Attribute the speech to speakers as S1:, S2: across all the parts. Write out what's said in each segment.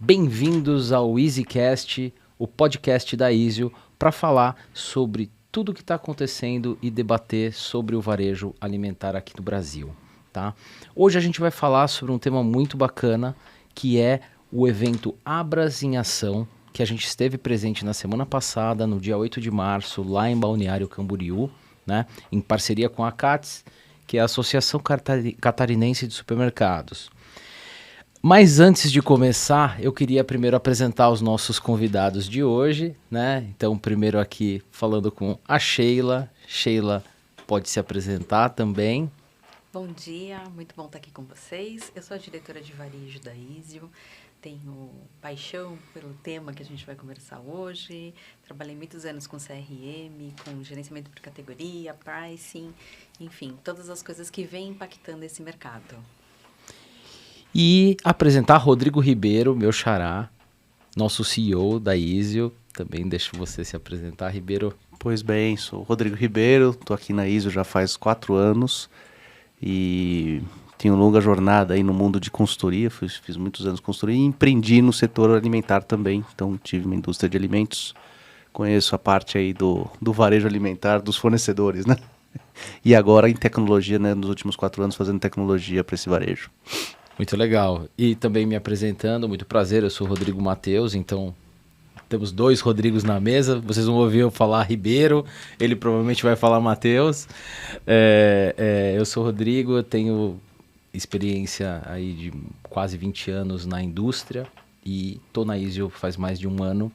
S1: Bem-vindos ao EasyCast, o podcast da Easy, para falar sobre tudo o que está acontecendo e debater sobre o varejo alimentar aqui no Brasil, tá? Hoje a gente vai falar sobre um tema muito bacana, que é o evento Abras em Ação, que a gente esteve presente na semana passada, no dia 8 de março, lá em Balneário Camboriú, né? Em parceria com a CATS, que é a Associação Catarinense de Supermercados. Mas antes de começar, eu queria primeiro apresentar os nossos convidados de hoje, né? Então, primeiro aqui falando com a Sheila. Sheila pode se apresentar também.
S2: Bom dia, muito bom estar aqui com vocês. Eu sou a diretora de varejo da Easy, tenho paixão pelo tema que a gente vai conversar hoje. Trabalhei muitos anos com CRM, com gerenciamento por categoria, pricing, enfim, todas as coisas que vêm impactando esse mercado.
S1: E apresentar Rodrigo Ribeiro, meu xará, nosso CEO da Easy. Também deixo você se apresentar, Ribeiro.
S3: Pois bem, sou o Rodrigo Ribeiro, estou aqui na Easy já faz 4 anos e tenho longa jornada aí no mundo de consultoria, fiz muitos anos de consultoria e empreendi no setor alimentar também, então tive uma indústria de alimentos, conheço a parte aí do varejo alimentar, dos fornecedores, né? E agora em tecnologia, né, nos últimos 4 anos fazendo tecnologia para esse varejo.
S1: Muito legal. E também me apresentando, muito prazer, eu sou o Rodrigo Mateus, então temos 2 Rodrigos na mesa, vocês vão ouvir eu falar Ribeiro, ele provavelmente vai falar Mateus. Eu sou o Rodrigo, eu tenho experiência aí de quase 20 anos na indústria e estou na Easy faz mais de 1 ano,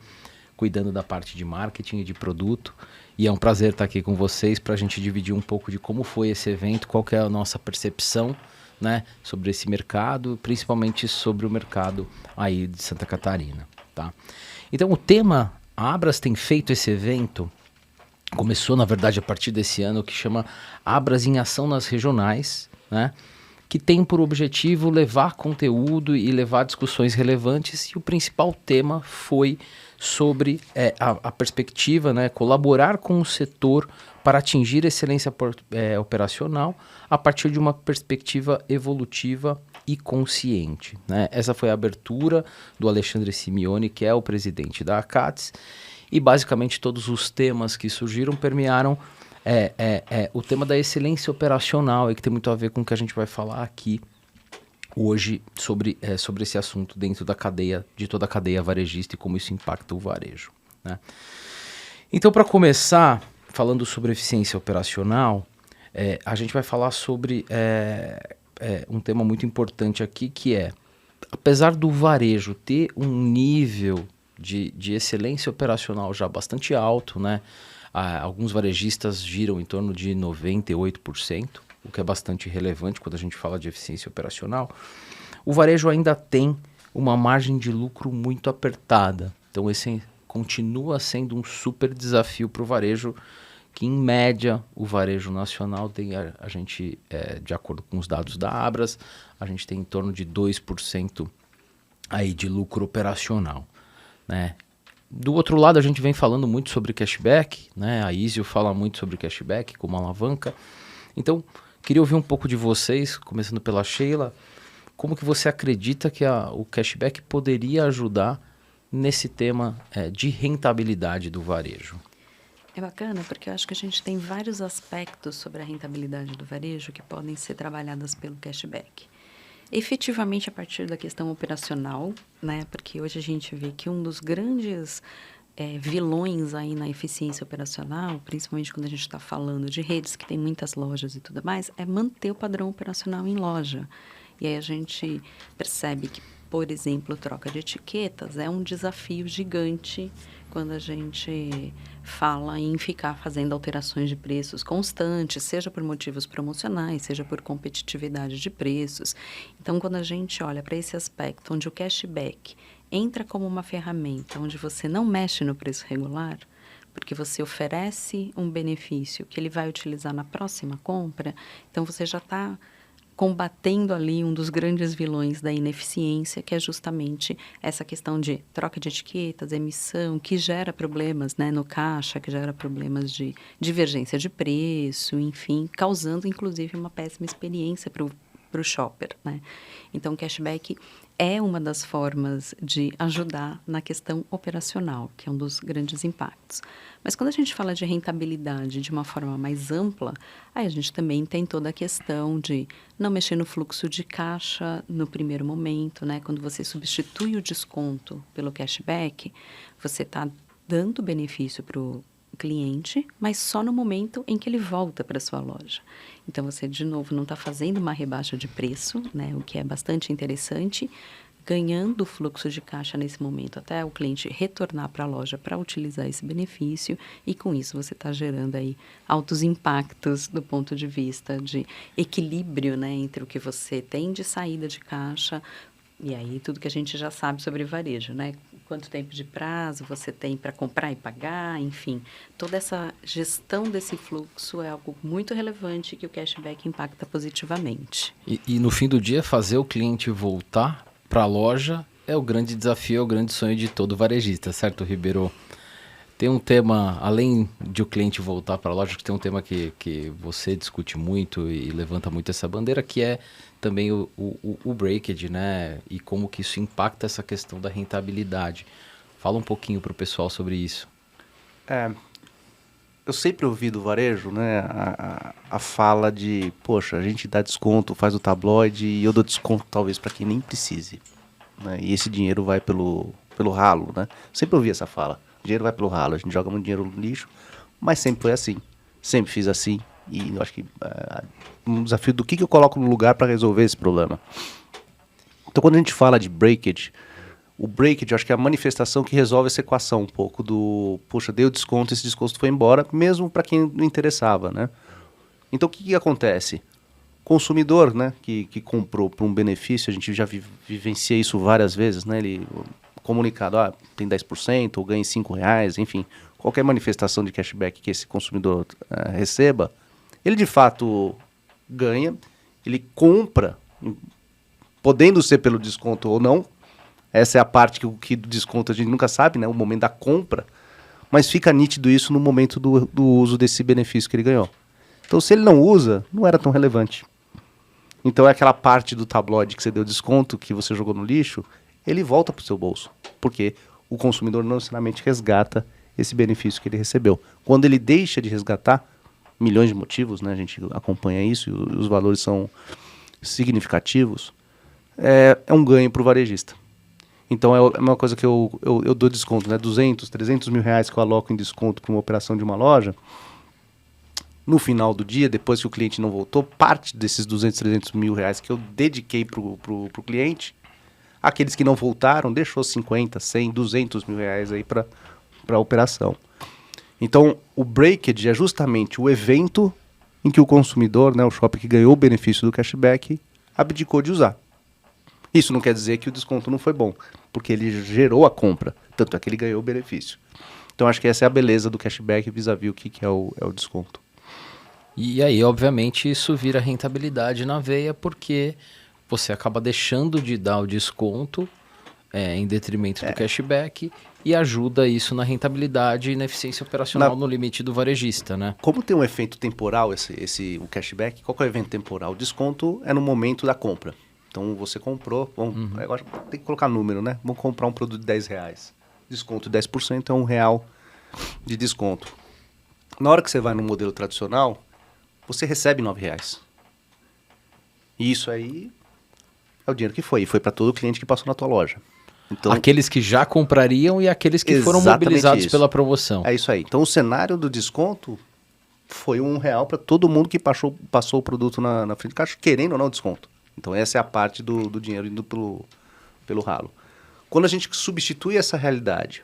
S1: cuidando da parte de marketing e de produto. E é um prazer estar aqui com vocês para a gente dividir um pouco de como foi esse evento, qual que é a nossa percepção, né, sobre esse mercado, principalmente sobre o mercado aí de Santa Catarina, tá? Então o tema, a Abras tem feito esse evento, começou na verdade a partir desse ano, que chama Abras em Ação nas Regionais, né? Que tem por objetivo levar conteúdo e levar discussões relevantes, e o principal tema foi sobre a perspectiva, né, colaborar com o setor para atingir excelência operacional a partir de uma perspectiva evolutiva e consciente, né? Essa foi a abertura do Alexandre Simeone, que é o presidente da ACATS, e basicamente todos os temas que surgiram permearam o tema da excelência operacional, e que tem muito a ver com o que a gente vai falar aqui hoje sobre esse assunto dentro da cadeia, de toda a cadeia varejista e como isso impacta o varejo, né? Então, para começar, falando sobre eficiência operacional, a gente vai falar sobre um tema muito importante aqui, que é, apesar do varejo ter um nível de excelência operacional já bastante alto, né? Alguns varejistas giram em torno de 98%, o que é bastante relevante quando a gente fala de eficiência operacional. O varejo ainda tem uma margem de lucro muito apertada. Então esse continua sendo um super desafio para o varejo, que em média o varejo nacional tem, a gente, de acordo com os dados da Abras, a gente tem em torno de 2% aí de lucro operacional, né? Do outro lado, a gente vem falando muito sobre cashback, né? A Easy fala muito sobre cashback como alavanca. Então, queria ouvir um pouco de vocês, começando pela Sheila. Como que você acredita que o cashback poderia ajudar nesse tema de rentabilidade do varejo?
S2: É bacana porque eu acho que a gente tem vários aspectos sobre a rentabilidade do varejo que podem ser trabalhadas pelo cashback. Efetivamente a partir da questão operacional, né? Porque hoje a gente vê que um dos grandes vilões aí na eficiência operacional, principalmente quando a gente está falando de redes que tem muitas lojas e tudo mais, é manter o padrão operacional em loja. E aí a gente percebe que, por exemplo, troca de etiquetas é um desafio gigante quando a gente fala em ficar fazendo alterações de preços constantes, seja por motivos promocionais, seja por competitividade de preços. Então, quando a gente olha para esse aspecto onde o cashback entra como uma ferramenta onde você não mexe no preço regular, porque você oferece um benefício que ele vai utilizar na próxima compra, então você já está combatendo ali um dos grandes vilões da ineficiência, que é justamente essa questão de troca de etiquetas, emissão, que gera problemas, né, no caixa, que gera problemas de divergência de preço, enfim, causando inclusive uma péssima experiência para para o shopper, né? Então, o cashback é uma das formas de ajudar na questão operacional, que é um dos grandes impactos. Mas quando a gente fala de rentabilidade de uma forma mais ampla, aí a gente também tem toda a questão de não mexer no fluxo de caixa no primeiro momento, né? Quando você substitui o desconto pelo cashback, você está dando benefício para o cliente, mas só no momento em que ele volta para a sua loja. Então, você, de novo, não está fazendo uma rebaixa de preço, né, o que é bastante interessante, ganhando fluxo de caixa nesse momento, até o cliente retornar para a loja para utilizar esse benefício, e com isso você está gerando aí altos impactos do ponto de vista de equilíbrio, né, entre o que você tem de saída de caixa, e aí tudo que a gente já sabe sobre varejo, né? Quanto tempo de prazo você tem para comprar e pagar, enfim. Toda essa gestão desse fluxo é algo muito relevante que o cashback impacta positivamente.
S1: E no fim do dia, fazer o cliente voltar para a loja é o grande desafio, é o grande sonho de todo varejista, certo, Ribeiro? Tem um tema, além de o cliente voltar para a loja, que tem um tema que você discute muito e levanta muito essa bandeira, que é também o breakage, né? E como que isso impacta essa questão da rentabilidade. Fala um pouquinho para o pessoal sobre isso.
S3: Eu sempre ouvi do varejo, né, a fala de, poxa, a gente dá desconto, faz o tabloide e eu dou desconto talvez para quem nem precise, né? E esse dinheiro vai pelo ralo, né? Sempre ouvi essa fala. O dinheiro vai pelo ralo, a gente joga muito dinheiro no lixo, mas sempre foi assim. Sempre fiz assim. E eu acho que um desafio do que eu coloco no lugar para resolver esse problema. Então, quando a gente fala de breakage, o breakage eu acho que é a manifestação que resolve essa equação um pouco do, poxa, dei o desconto, esse desconto foi embora, mesmo para quem não interessava, né? Então, o que acontece? Consumidor, né, que comprou por um benefício, a gente já vivencia isso várias vezes, né? Ele comunicado, tem 10%, ou ganha R$5, enfim, qualquer manifestação de cashback que esse consumidor receba, ele de fato ganha, ele compra, podendo ser pelo desconto ou não. Essa é a parte que do desconto a gente nunca sabe, né? O momento da compra, mas fica nítido isso no momento do uso desse benefício que ele ganhou. Então, se ele não usa, não era tão relevante. Então, é aquela parte do tabloide que você deu desconto, que você jogou no lixo, ele volta para o seu bolso, porque o consumidor não necessariamente resgata esse benefício que ele recebeu. Quando ele deixa de resgatar, milhões de motivos, né? A gente acompanha isso e os valores são significativos, é um ganho para o varejista. Então, é uma coisa que eu dou desconto, né? 200, 300 mil reais que eu aloco em desconto para uma operação de uma loja. No final do dia, depois que o cliente não voltou, parte desses 200, 300 mil reais que eu dediquei para o cliente, aqueles que não voltaram, deixou 50, 100, 200 mil reais aí para a operação. Então, o breakage é justamente o evento em que o consumidor, né, o shopper que ganhou o benefício do cashback, abdicou de usar. Isso não quer dizer que o desconto não foi bom, porque ele gerou a compra, tanto é que ele ganhou o benefício. Então, acho que essa é a beleza do cashback vis-à-vis o que é o desconto.
S1: E aí, obviamente, isso vira rentabilidade na veia, porque você acaba deixando de dar o desconto em detrimento do cashback e ajuda isso na rentabilidade e na eficiência operacional no limite do varejista, né?
S3: Como tem um efeito temporal o cashback, qual que é o evento temporal? O desconto é no momento da compra. Então, você comprou, agora tem que colocar número, né? Vamos comprar um produto de R$10. Desconto de 10% é R$1 de desconto. Na hora que você vai no modelo tradicional, você recebe R$9. E isso aí é o dinheiro que foi. E foi para todo cliente que passou na tua loja. Então,
S1: aqueles que já comprariam e aqueles que foram mobilizados pela promoção.
S3: É isso aí. Então, o cenário do desconto foi R$1 para todo mundo que passou o produto na frente do caixa, querendo ou não desconto. Então, essa é a parte do dinheiro indo pelo ralo. Quando a gente substitui essa realidade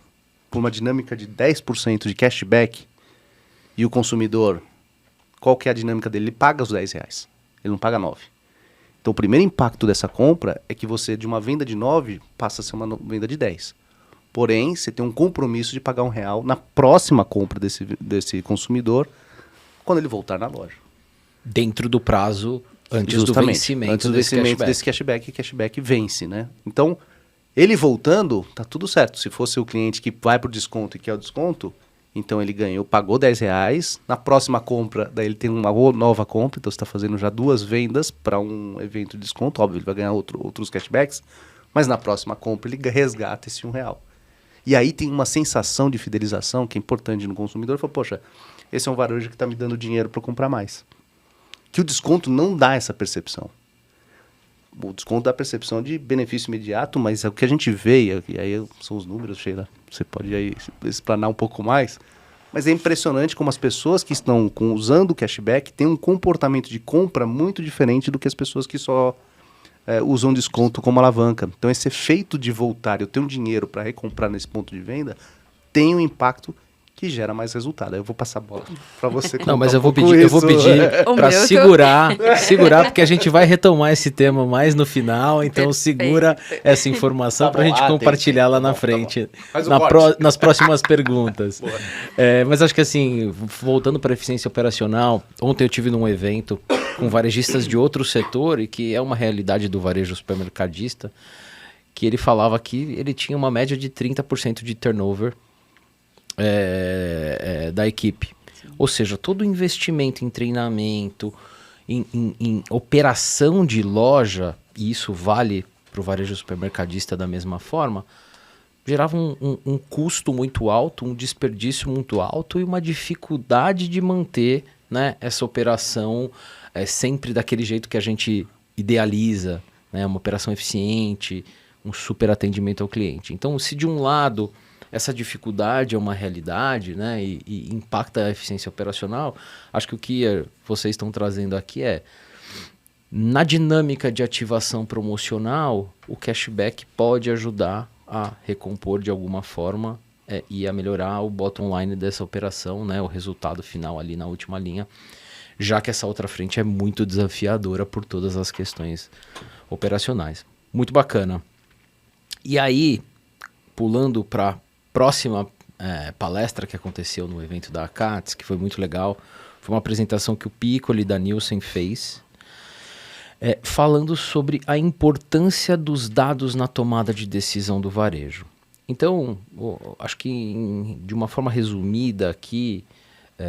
S3: por uma dinâmica de 10% de cashback e o consumidor, qual que é a dinâmica dele? Ele paga os R$10, ele não paga 9. Então, o primeiro impacto dessa compra é que você, de uma venda de 9, passa a ser uma venda de 10. Porém, você tem um compromisso de pagar R$1 na próxima compra desse consumidor, quando ele voltar na loja.
S1: Dentro do prazo antes do vencimento
S3: desse cashback, cashback vence, né? Então, ele voltando, tá tudo certo. Se fosse o cliente que vai pro desconto e quer o desconto, Então ele pagou R$10, na próxima compra, daí ele tem uma nova compra, então você está fazendo já 2 vendas para um evento de desconto, óbvio, ele vai ganhar outros cashbacks, mas na próxima compra ele resgata esse R$1. E aí tem uma sensação de fidelização que é importante no consumidor, fala, poxa, esse é um varejo que está me dando dinheiro para comprar mais. Que o desconto não dá essa percepção. O desconto dá a percepção de benefício imediato, mas é o que a gente vê, e aí são os números, Sheila, você pode aí explanar um pouco mais, mas é impressionante como as pessoas que estão usando o cashback têm um comportamento de compra muito diferente do que as pessoas que só usam desconto como alavanca. Então esse efeito de voltar, eu tenho dinheiro para recomprar nesse ponto de venda, tem um impacto que gera mais resultado. Aí eu vou passar a bola para você.
S1: Não, mas eu vou pedir para segurar, porque a gente vai retomar esse tema mais no final, então perfeito. Segura essa informação para a gente compartilhar lá na frente, nas próximas perguntas. Mas acho que assim, voltando para a eficiência operacional, ontem eu tive num evento com varejistas de outro setor, e que é uma realidade do varejo supermercadista, que ele falava que ele tinha uma média de 30% de turnover da equipe. Sim. Ou seja, todo o investimento em treinamento, em operação de loja, e isso vale para o varejo supermercadista da mesma forma, gerava um custo muito alto, um desperdício muito alto e uma dificuldade de manter, né, essa operação sempre daquele jeito que a gente idealiza, né, uma operação eficiente, um super atendimento ao cliente. Então, se de um lado essa dificuldade é uma realidade, né, e impacta a eficiência operacional, acho que o que vocês estão trazendo aqui na dinâmica de ativação promocional, o cashback pode ajudar a recompor de alguma forma e a melhorar o bottom line dessa operação, né, o resultado final ali na última linha, já que essa outra frente é muito desafiadora por todas as questões operacionais. Muito bacana. E aí, pulando para próxima palestra que aconteceu no evento da ACATS, que foi muito legal, foi uma apresentação que o Piccoli da Nielsen fez, falando sobre a importância dos dados na tomada de decisão do varejo. Então, acho que de uma forma resumida aqui,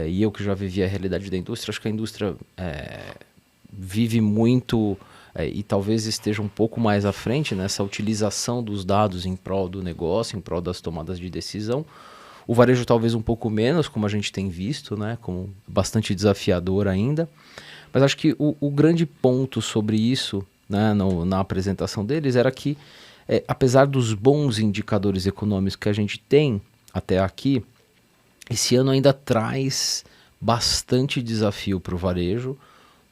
S1: e eu que já vivi a realidade da indústria, acho que a indústria vive muito e talvez esteja um pouco mais à frente nessa utilização dos dados em prol do negócio, em prol das tomadas de decisão. O varejo talvez um pouco menos, como a gente tem visto, né, como bastante desafiador ainda. Mas acho que o grande ponto sobre isso, né, na apresentação deles, era que, apesar dos bons indicadores econômicos que a gente tem até aqui, esse ano ainda traz bastante desafio para o varejo,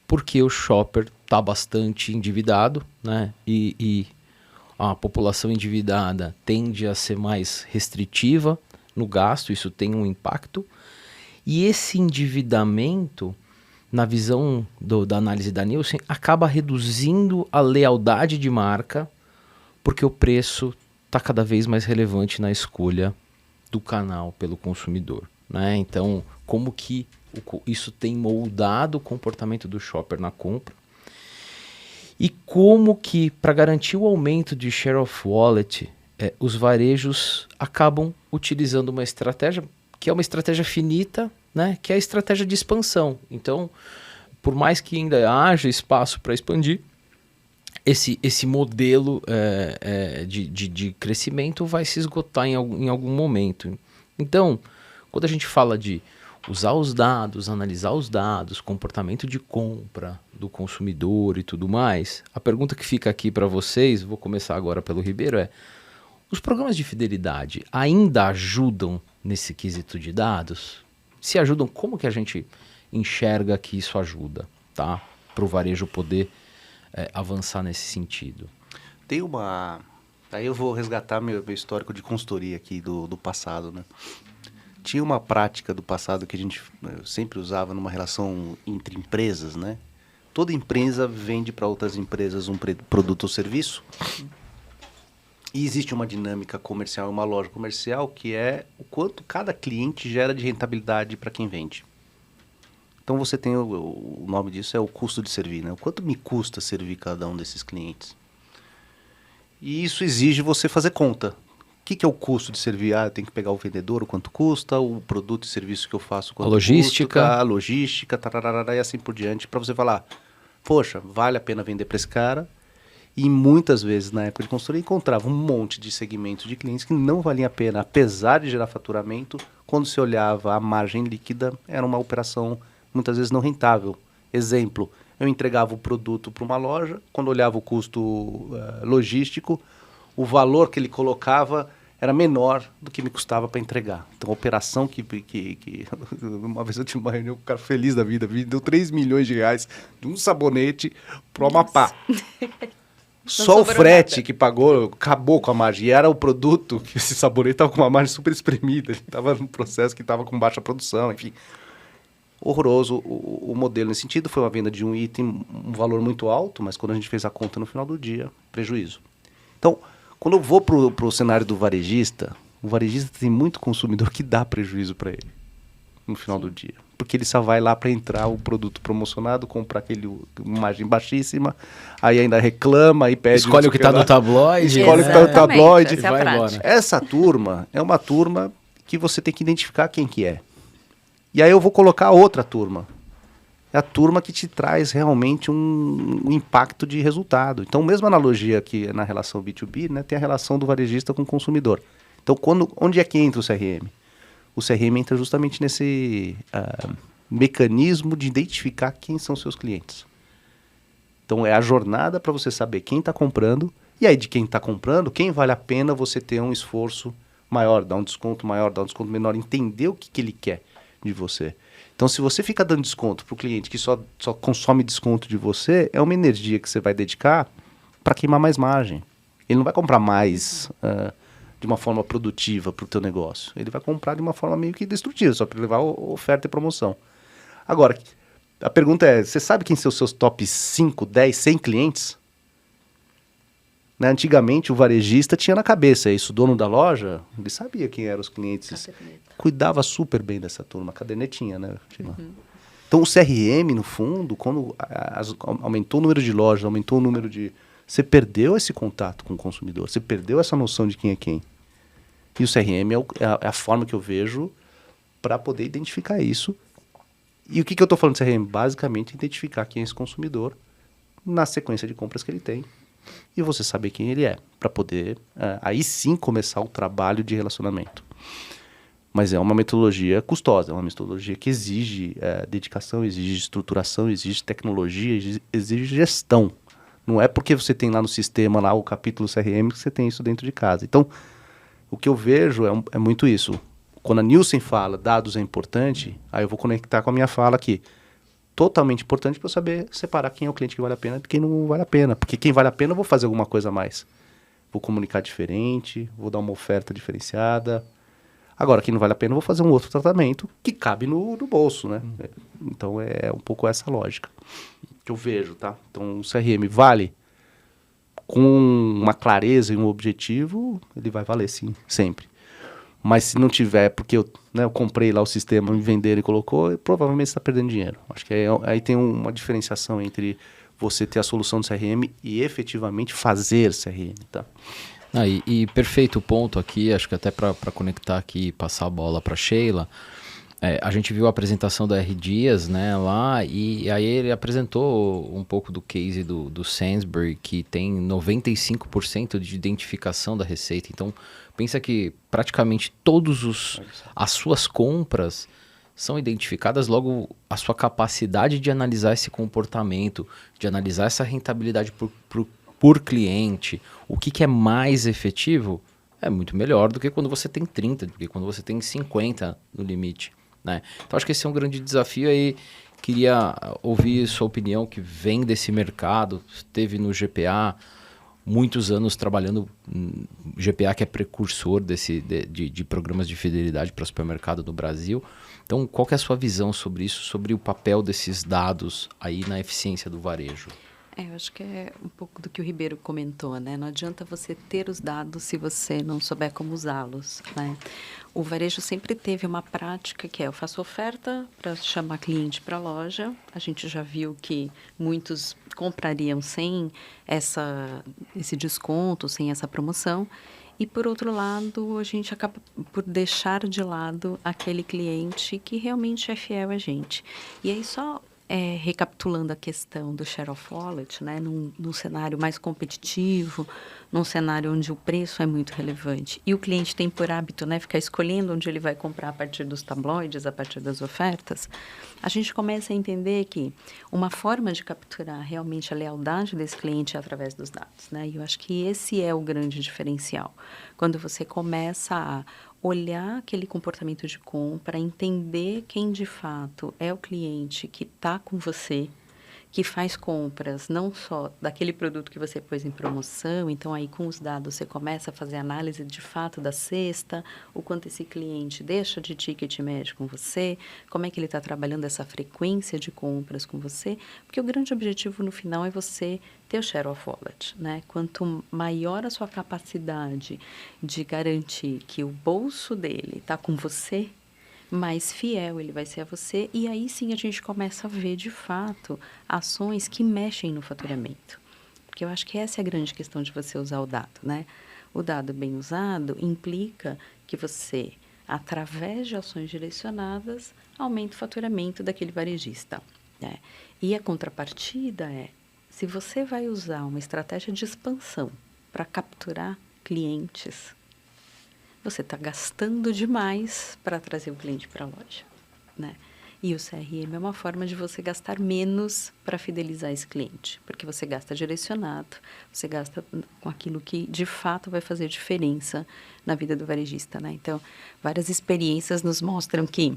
S1: porque o shopper está bastante endividado, né? E a população endividada tende a ser mais restritiva no gasto, isso tem um impacto. E esse endividamento, na visão da análise da Nielsen, acaba reduzindo a lealdade de marca, porque o preço está cada vez mais relevante na escolha do canal pelo consumidor, né? Então, como que isso tem moldado o comportamento do shopper na compra e como que, para garantir o aumento de share of wallet, os varejos acabam utilizando uma estratégia que é uma estratégia finita, né? Que é a estratégia de expansão. Então, por mais que ainda haja espaço para expandir, esse modelo de crescimento vai se esgotar em algum momento. Então, quando a gente fala de usar os dados, analisar os dados, comportamento de compra do consumidor e tudo mais, a pergunta que fica aqui para vocês, vou começar agora pelo Ribeiro, os programas de fidelidade ainda ajudam nesse quesito de dados? Se ajudam, como que a gente enxerga que isso ajuda, tá? Para o varejo poder avançar nesse sentido?
S3: Tem uma... Aí eu vou resgatar meu histórico de consultoria aqui do passado, né? Tinha uma prática do passado que a gente sempre usava numa relação entre empresas, né? Toda empresa vende para outras empresas um produto ou serviço. E existe uma dinâmica comercial, uma loja comercial, que é o quanto cada cliente gera de rentabilidade para quem vende. Então você tem o nome disso é o custo de servir, né? O quanto me custa servir cada um desses clientes. E isso exige você fazer conta. que é o custo de servir? Eu tenho que pegar o vendedor, o quanto custa, o produto e serviço que eu faço, quanto
S1: a logística.
S3: custa, a logística, tararara, e assim por diante, para você falar, poxa, vale a pena vender para esse cara? E muitas vezes, na época de consultoria, encontrava um monte de segmentos de clientes que não valia a pena, apesar de gerar faturamento, quando se olhava a margem líquida, era uma operação muitas vezes não rentável. Exemplo, eu entregava o produto para uma loja, quando olhava o custo logístico, o valor que ele colocava era menor do que me custava para entregar. Então, a operação que uma vez eu tinha uma reunião com um cara feliz da vida, me deu 3 milhões de reais de um sabonete para o Amapá. Só o frete nada que pagou, acabou com a margem. E era o produto que esse sabonete estava com uma margem super espremida. Ele estava num processo que estava com baixa produção, enfim. Horroroso o modelo nesse sentido. Foi uma venda de um item, um valor muito alto, mas quando a gente fez a conta no final do dia, prejuízo. Então, quando eu vou para o cenário do varejista, o varejista tem muito consumidor que dá prejuízo para ele no final do dia. Porque ele só vai lá para entrar o produto promocionado, comprar aquele margem baixíssima, aí ainda reclama e pede...
S1: Escolhe o que está no tabloide.
S3: Escolhe o que está no tabloide.
S2: Essa é a
S1: vai
S2: prática.
S1: embora.
S3: Essa turma é uma turma que você tem que identificar quem que é. E aí eu vou colocar outra turma. É a turma que te traz realmente um impacto de resultado. Então, mesma analogia que na relação B2B, né, tem a relação do varejista com o consumidor. Então, onde é que entra o CRM? O CRM entra justamente nesse mecanismo de identificar quem são seus clientes. Então, é a jornada para você saber quem está comprando, e aí de quem está comprando, quem vale a pena você ter um esforço maior, dar um desconto maior, dar um desconto menor, entender o que ele quer de você. Então, se você fica dando desconto para o cliente que só consome desconto de você, é uma energia que você vai dedicar para queimar mais margem. Ele não vai comprar mais de uma forma produtiva para o teu negócio. Ele vai comprar de uma forma meio que destrutiva, só para levar oferta e promoção. Agora, a pergunta é, você sabe quem são os seus top 5, 10, 100 clientes? Né? Antigamente, o varejista tinha na cabeça isso. O dono da loja, ele sabia quem eram os clientes. Cuidava super bem dessa turma. Cadernetinha, né? Então, o CRM, no fundo, quando aumentou o número de lojas, aumentou o número de... Você perdeu esse contato com o consumidor. Você perdeu essa noção de quem é quem. E o CRM é a forma que eu vejo para poder identificar isso. E o que eu estou falando de CRM? Basicamente, identificar quem é esse consumidor na sequência de compras que ele tem. E você saber quem ele é, para poder, aí sim, começar o trabalho de relacionamento. Mas é uma metodologia custosa, é uma metodologia que exige dedicação, exige estruturação, exige tecnologia, exige gestão. Não é porque você tem lá no sistema, lá o capítulo CRM, que você tem isso dentro de casa. Então, o que eu vejo é muito isso. Quando a Nielsen fala dados é importante, aí eu vou conectar com a minha fala aqui. Totalmente importante para eu saber separar quem é o cliente que vale a pena e quem não vale a pena. Porque quem vale a pena eu vou fazer alguma coisa a mais. Vou comunicar diferente, vou dar uma oferta diferenciada. Agora, quem não vale a pena eu vou fazer um outro tratamento que cabe no bolso, né? Então, é um pouco essa lógica que eu vejo, tá? Então, o CRM vale com uma clareza e um objetivo, ele vai valer sim, sempre. Mas se não tiver, porque eu comprei lá o sistema, me venderam e colocou, provavelmente você está perdendo dinheiro. Acho que aí tem uma diferenciação entre você ter a solução do CRM e efetivamente fazer CRM, tá?
S1: E perfeito ponto aqui, acho que até para conectar aqui e passar a bola para Sheila, a gente viu a apresentação do R. Dias, né, lá, e aí ele apresentou um pouco do case do Sainsbury, que tem 95% de identificação da receita. Então, pensa que praticamente as suas compras são identificadas, logo a sua capacidade de analisar esse comportamento, de analisar essa rentabilidade por cliente, o que é mais efetivo, é muito melhor do que quando você tem 30, do que quando você tem 50 no limite, né? Então acho que esse é um grande desafio aí. Queria ouvir sua opinião, que vem desse mercado, esteve no GPA, muitos anos trabalhando, GPA que é precursor de programas de fidelidade para supermercado no Brasil. Então qual que é a sua visão sobre isso, sobre o papel desses dados aí na eficiência do varejo?
S2: Eu acho que é um pouco do que o Ribeiro comentou, né? Não adianta você ter os dados se você não souber como usá-los, né? O varejo sempre teve uma prática que eu faço oferta para chamar cliente para a loja. A gente já viu que muitos comprariam sem esse desconto, sem essa promoção. E, por outro lado, a gente acaba por deixar de lado aquele cliente que realmente é fiel a gente. E aí, só recapitulando a questão do share of wallet, né, num cenário mais competitivo, num cenário onde o preço é muito relevante e o cliente tem por hábito, né, ficar escolhendo onde ele vai comprar a partir dos tabloides, a partir das ofertas, a gente começa a entender que uma forma de capturar realmente a lealdade desse cliente é através dos dados, né? E eu acho que esse é o grande diferencial. Quando você começa a olhar aquele comportamento de compra, entender quem de fato é o cliente que está com você, que faz compras não só daquele produto que você pôs em promoção, então aí com os dados você começa a fazer análise de fato da cesta, o quanto esse cliente deixa de ticket médio com você, como é que ele está trabalhando essa frequência de compras com você, porque o grande objetivo no final é você ter o share of wallet, né? Quanto maior a sua capacidade de garantir que o bolso dele está com você, mais fiel ele vai ser a você, e aí sim a gente começa a ver, de fato, ações que mexem no faturamento. Porque eu acho que essa é a grande questão de você usar o dado, né? O dado bem usado implica que você, através de ações direcionadas, aumenta o faturamento daquele varejista, né? E a contrapartida é, se você vai usar uma estratégia de expansão para capturar clientes, você está gastando demais para trazer o cliente para a loja, né? E o CRM é uma forma de você gastar menos para fidelizar esse cliente, porque você gasta direcionado, você gasta com aquilo que de fato vai fazer diferença na vida do varejista, né? Então, várias experiências nos mostram que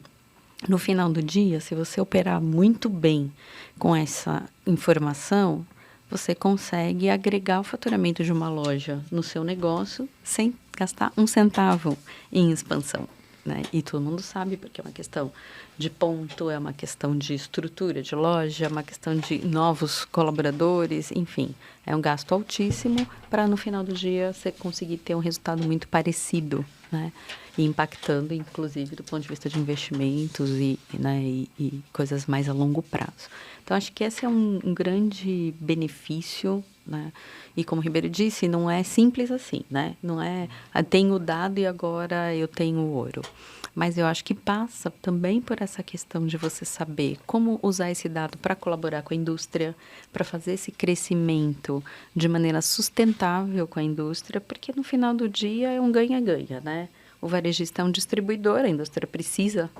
S2: no final do dia, se você operar muito bem com essa informação, você consegue agregar o faturamento de uma loja no seu negócio sem gastar um centavo em expansão, né? E todo mundo sabe, porque é uma questão de ponto, é uma questão de estrutura de loja, é uma questão de novos colaboradores, enfim. É um gasto altíssimo para, no final do dia, você conseguir ter um resultado muito parecido, né? E impactando, inclusive, do ponto de vista de investimentos né, e coisas mais a longo prazo. Então, acho que esse é um grande benefício, né? E como o Ribeiro disse, não é simples assim, né? Não é, tenho o dado e agora eu tenho o ouro. Mas eu acho que passa também por essa questão de você saber como usar esse dado para colaborar com a indústria, para fazer esse crescimento de maneira sustentável com a indústria, porque no final do dia é um ganha-ganha, né? O varejista é um distribuidor, a indústria precisa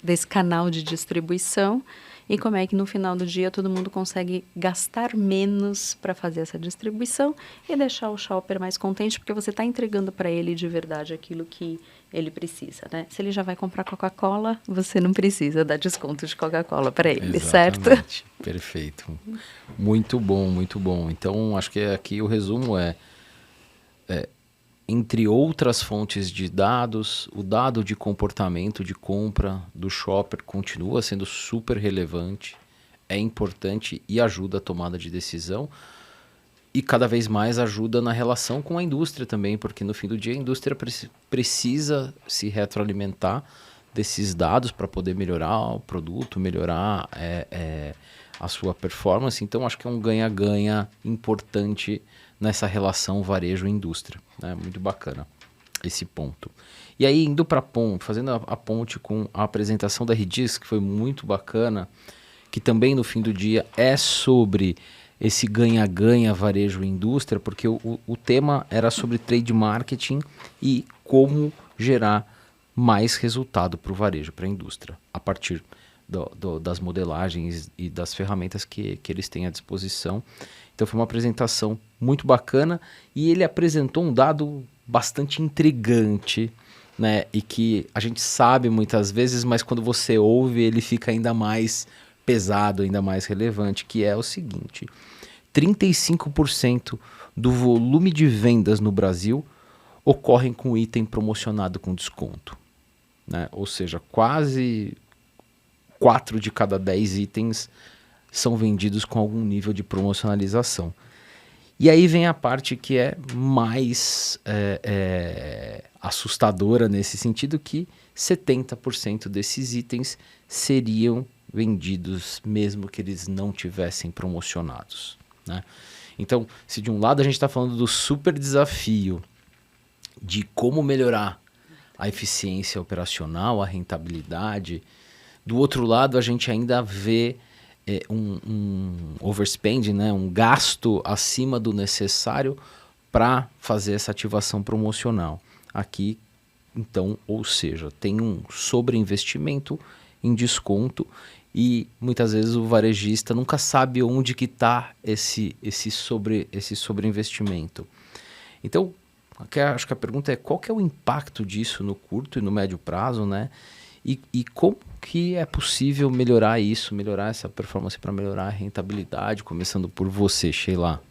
S2: desse canal de distribuição. E como é que no final do dia todo mundo consegue gastar menos para fazer essa distribuição e deixar o shopper mais contente, porque você está entregando para ele de verdade aquilo que ele precisa, né? Se ele já vai comprar Coca-Cola, você não precisa dar desconto de Coca-Cola para ele,
S1: Exatamente.
S2: certo?
S1: Perfeito. Muito bom, muito bom. Então, acho que aqui o resumo é entre outras fontes de dados, o dado de comportamento de compra do shopper continua sendo super relevante, é importante e ajuda a tomada de decisão e cada vez mais ajuda na relação com a indústria também, porque no fim do dia a indústria precisa se retroalimentar desses dados para poder melhorar o produto, melhorar a sua performance. Então, acho que é um ganha-ganha importante nessa relação varejo-indústria, né? Muito bacana esse ponto. E aí, indo para a ponte, fazendo a ponte com a apresentação da RDIS, que foi muito bacana, que também no fim do dia é sobre esse ganha-ganha varejo-indústria, porque o tema era sobre trade marketing e como gerar mais resultado para o varejo, para a indústria, a partir das modelagens e das ferramentas que eles têm à disposição. Então foi uma apresentação muito bacana e ele apresentou um dado bastante intrigante, né? E que a gente sabe muitas vezes, mas quando você ouve ele fica ainda mais pesado, ainda mais relevante, que é o seguinte: 35% do volume de vendas no Brasil ocorrem com item promocionado com desconto, né? Ou seja, quase 4 de cada 10 itens são vendidos com algum nível de promocionalização. E aí vem a parte que é mais assustadora nesse sentido, que 70% desses itens seriam vendidos mesmo que eles não tivessem promocionados, né? Então, se de um lado a gente está falando do super desafio de como melhorar a eficiência operacional, a rentabilidade. Do outro lado, a gente ainda vê um overspend, né? Um gasto acima do necessário para fazer essa ativação promocional. Aqui, então, ou seja, tem um sobreinvestimento em desconto e muitas vezes o varejista nunca sabe onde que está esse sobreinvestimento. Então, acho que a pergunta é qual que é o impacto disso no curto e no médio prazo, né? E como que é possível melhorar isso, melhorar essa performance para melhorar a rentabilidade, começando por você, Sheila?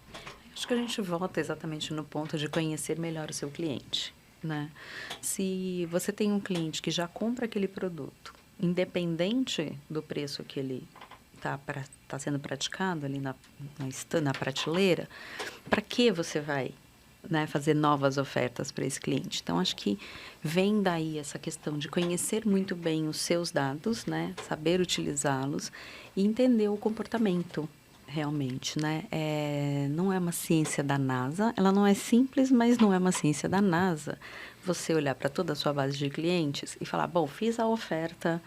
S2: Acho que a gente volta exatamente no ponto de conhecer melhor o seu cliente, né? Se você tem um cliente que já compra aquele produto, independente do preço que ele tá sendo praticado ali na prateleira, para que você vai, né, fazer novas ofertas para esse cliente? Então, acho que vem daí essa questão de conhecer muito bem os seus dados, né, saber utilizá-los e entender o comportamento realmente, né? Não é uma ciência da NASA, ela não é simples, mas não é uma ciência da NASA. Você olhar para toda a sua base de clientes e falar, bom, fiz a oferta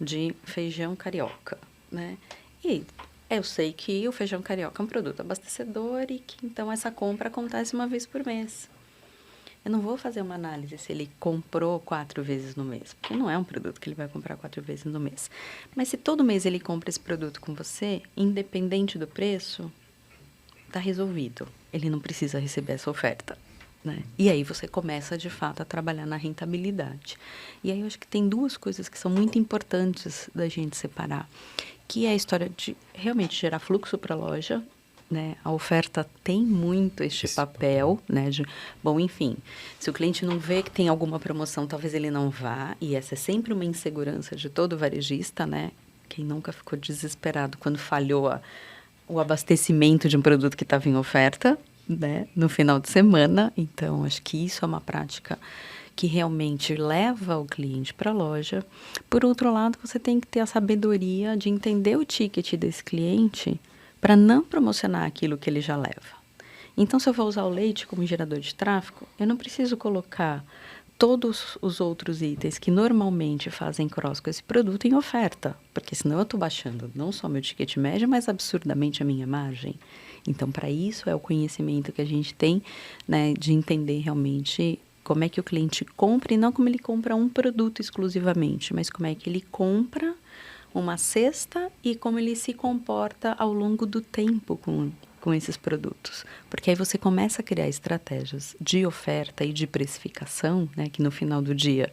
S2: de feijão carioca, né? E eu sei que o feijão carioca é um produto abastecedor e que, então, essa compra acontece uma vez por mês. Eu não vou fazer uma análise se ele comprou 4 vezes no mês, porque não é um produto que ele vai comprar 4 vezes no mês. Mas se todo mês ele compra esse produto com você, independente do preço, está resolvido. Ele não precisa receber essa oferta, né? E aí você começa, de fato, a trabalhar na rentabilidade. E aí eu acho que tem 2 coisas que são muito importantes da gente separar, que é a história de realmente gerar fluxo para a loja, né? A oferta tem muito este papel, né? Bom, enfim, se o cliente não vê que tem alguma promoção, talvez ele não vá, e essa é sempre uma insegurança de todo varejista, né? Quem nunca ficou desesperado quando falhou o abastecimento de um produto que estava em oferta, né? No final de semana. Então, acho que isso é uma prática que realmente leva o cliente para a loja. Por outro lado, você tem que ter a sabedoria de entender o ticket desse cliente para não promocionar aquilo que ele já leva. Então, se eu vou usar o leite como gerador de tráfego, eu não preciso colocar todos os outros itens que normalmente fazem cross com esse produto em oferta, porque senão eu estou baixando não só meu ticket médio, mas absurdamente a minha margem. Então, para isso é o conhecimento que a gente tem, né, de entender realmente como é que o cliente compra, e não como ele compra um produto exclusivamente, mas como é que ele compra uma cesta e como ele se comporta ao longo do tempo com esses produtos. Porque aí você começa a criar estratégias de oferta e de precificação, né, que no final do dia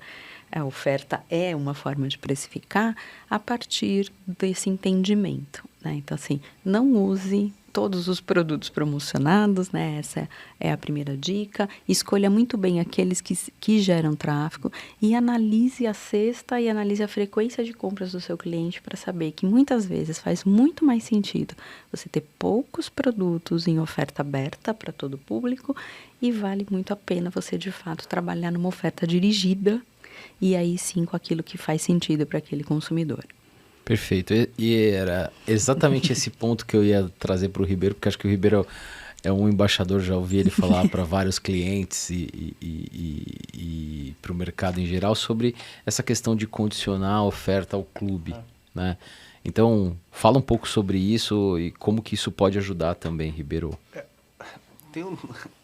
S2: a oferta é uma forma de precificar a partir desse entendimento, né? Então, assim, não use todos os produtos promocionados, né? Essa é a primeira dica. Escolha muito bem aqueles que geram tráfego e analise a cesta e analise a frequência de compras do seu cliente para saber que muitas vezes faz muito mais sentido você ter poucos produtos em oferta aberta para todo o público e vale muito a pena você, de fato, trabalhar numa oferta dirigida e aí sim com aquilo que faz sentido para aquele consumidor.
S1: Perfeito. E era exatamente esse ponto que eu ia trazer para o Ribeiro, porque acho que o Ribeiro é um embaixador, já ouvi ele falar para vários clientes e para o mercado em geral sobre essa questão de condicionar a oferta ao clube, né? Então, fala um pouco sobre isso e como que isso pode ajudar também, Ribeiro.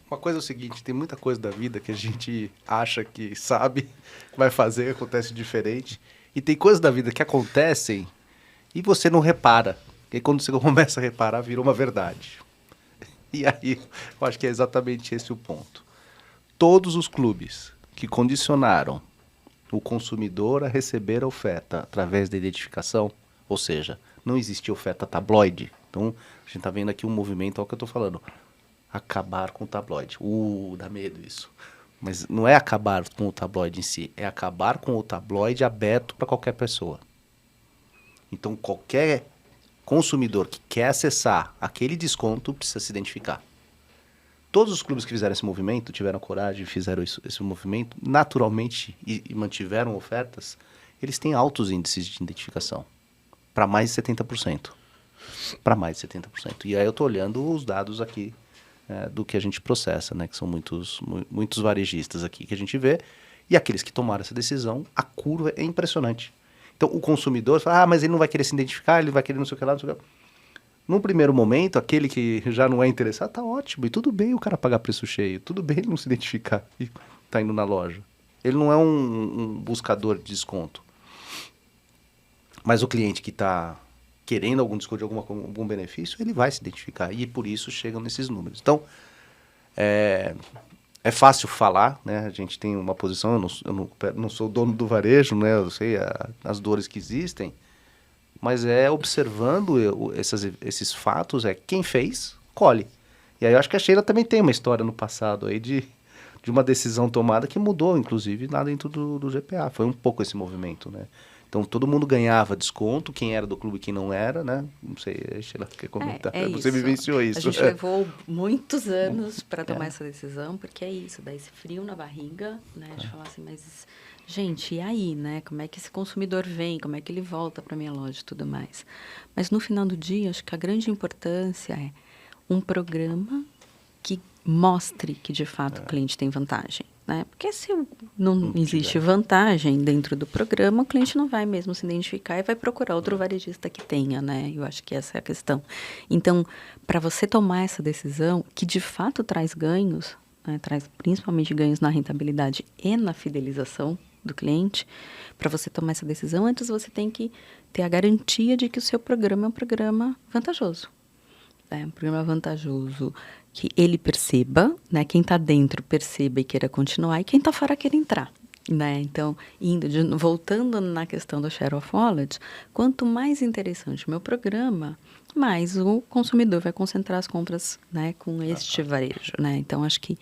S3: Uma coisa é o seguinte, tem muita coisa da vida que a gente acha que sabe, vai fazer, acontece diferente. E tem coisas da vida que acontecem e você não repara. E quando você começa a reparar, vira uma verdade. E aí, eu acho que é exatamente esse o ponto. Todos os clubes que condicionaram o consumidor a receber a oferta através da identificação, ou seja, não existe oferta tabloide. Então, a gente está vendo aqui um movimento, é o que eu estou falando, acabar com o tabloide. Dá medo isso. Mas não é acabar com o tabloide em si, é acabar com o tabloide aberto para qualquer pessoa. Então, qualquer consumidor que quer acessar aquele desconto precisa se identificar. Todos os clubes que fizeram esse movimento, tiveram coragem, fizeram esse movimento, naturalmente, e mantiveram ofertas, eles têm altos índices de identificação, para mais de 70%. Para mais de 70%. E aí eu estou olhando os dados aqui do que a gente processa, né? Que são muitos varejistas aqui que a gente vê. E aqueles que tomaram essa decisão, a curva é impressionante. Então, o consumidor fala, mas ele não vai querer se identificar, ele vai querer não sei o que lá, não sei o que lá. Num primeiro momento, aquele que já não é interessado, tá ótimo. E tudo bem o cara pagar preço cheio. Tudo bem ele não se identificar e tá indo na loja. Ele não é um buscador de desconto. Mas o cliente que está querendo algum desconto de algum benefício, ele vai se identificar. E por isso chegam nesses números. Então, é fácil falar, né? A gente tem uma posição, eu não sou dono do varejo, né? Eu sei as dores que existem. Mas observando esses fatos, quem fez, colhe. E aí eu acho que a Sheila também tem uma história no passado aí de uma decisão tomada que mudou, inclusive, lá dentro do GPA. Foi um pouco esse movimento, né? Então, todo mundo ganhava desconto, quem era do clube e quem não era, né? Não sei, a Sheila quer comentar. Você vivenciou isso.
S2: A gente levou muitos anos para tomar essa decisão, porque é isso, dá esse frio na barriga, né? De falar assim, mas, gente, e aí, né? Como é que esse consumidor vem? Como é que ele volta para a minha loja e tudo mais? Mas, no final do dia, acho que a grande importância é um programa que mostre que, de fato, o cliente tem vantagem. Né? Porque se não existe vantagem dentro do programa, o cliente não vai mesmo se identificar e vai procurar outro varejista que tenha, né? Eu acho que essa é a questão. Então, para você tomar essa decisão, que de fato traz ganhos, né? Traz principalmente ganhos na rentabilidade e na fidelização do cliente, para você tomar essa decisão, antes você tem que ter a garantia de que o seu programa é um programa vantajoso. Um programa vantajoso que ele perceba, né? Quem está dentro perceba e queira continuar, e quem está fora queira entrar, né? Então, voltando na questão do share of wallet, quanto mais interessante o meu programa, mais o consumidor vai concentrar as compras, né, com este varejo, né? Então, acho que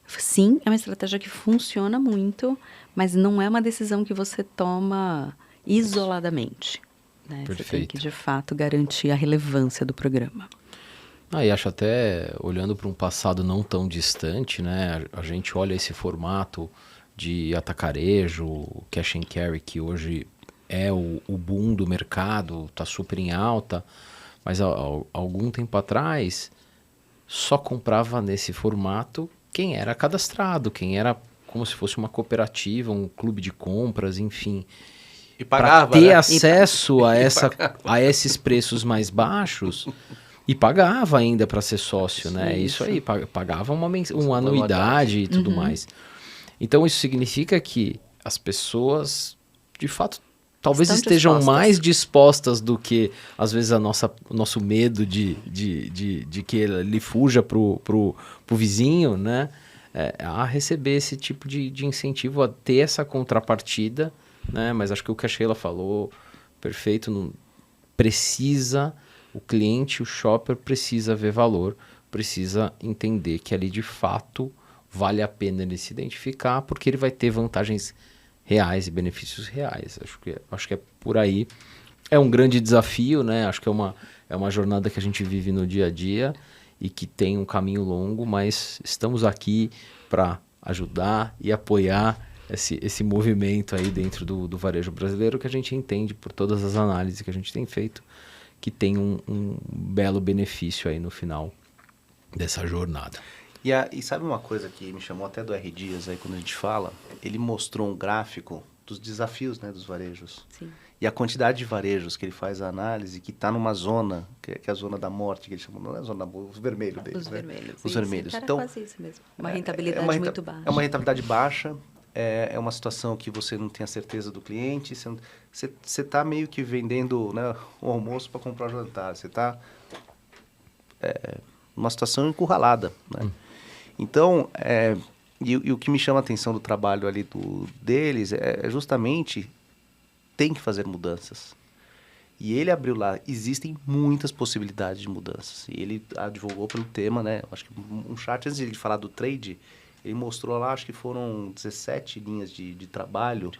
S2: sim, é uma estratégia que funciona muito, mas não é uma decisão que você toma isoladamente, né? Você tem que, de fato, garantir a relevância do programa.
S1: E acho até, olhando para um passado não tão distante, né? A gente olha esse formato de atacarejo, cash and carry, que hoje é o boom do mercado, está super em alta, mas há algum tempo atrás só comprava nesse formato quem era cadastrado, quem era como se fosse uma cooperativa, um clube de compras, enfim.
S3: E pagava,
S1: para ter acesso a esses preços mais baixos... E pagava ainda para ser sócio, né? Isso aí, pagava uma anuidade e tudo mais. Então, isso significa que as pessoas, de fato, talvez estejam mais dispostas do que, às vezes, o nosso medo de que ele fuja pro vizinho, né? A receber esse tipo de incentivo, a ter essa contrapartida, né? Mas acho que o que a Sheila falou, perfeito, não precisa... O cliente, o shopper, precisa ver valor, precisa entender que ali, de fato, vale a pena ele se identificar, porque ele vai ter vantagens reais e benefícios reais. Acho que é por aí. É um grande desafio, né? Acho que é uma jornada que a gente vive no dia a dia e que tem um caminho longo, mas estamos aqui para ajudar e apoiar esse movimento aí dentro do varejo brasileiro, que a gente entende por todas as análises que a gente tem feito, que tem um belo benefício aí no final dessa jornada.
S3: E sabe uma coisa que me chamou até do R. Dias, aí quando a gente fala, ele mostrou um gráfico dos desafios, né, dos varejos.
S2: Sim.
S3: E a quantidade de varejos que ele faz a análise, que está numa zona, que é a zona da morte, que ele chama, não é a zona da os vermelhos deles,
S2: os
S3: né?
S2: vermelhos.
S3: Os vermelhos.
S2: Então, quase isso mesmo. Uma rentabilidade muito baixa.
S3: É uma rentabilidade baixa, é uma situação que você não tem a certeza do cliente, você está meio que vendendo, né, o almoço para comprar o jantar, você está numa situação encurralada, né? Então, e o que me chama a atenção do trabalho ali deles é justamente tem que fazer mudanças. E ele abriu lá, existem muitas possibilidades de mudanças. E ele advogou pelo tema, né? Acho que um chat, antes de ele falar do trade, ele mostrou lá, acho que foram 17 linhas de trabalho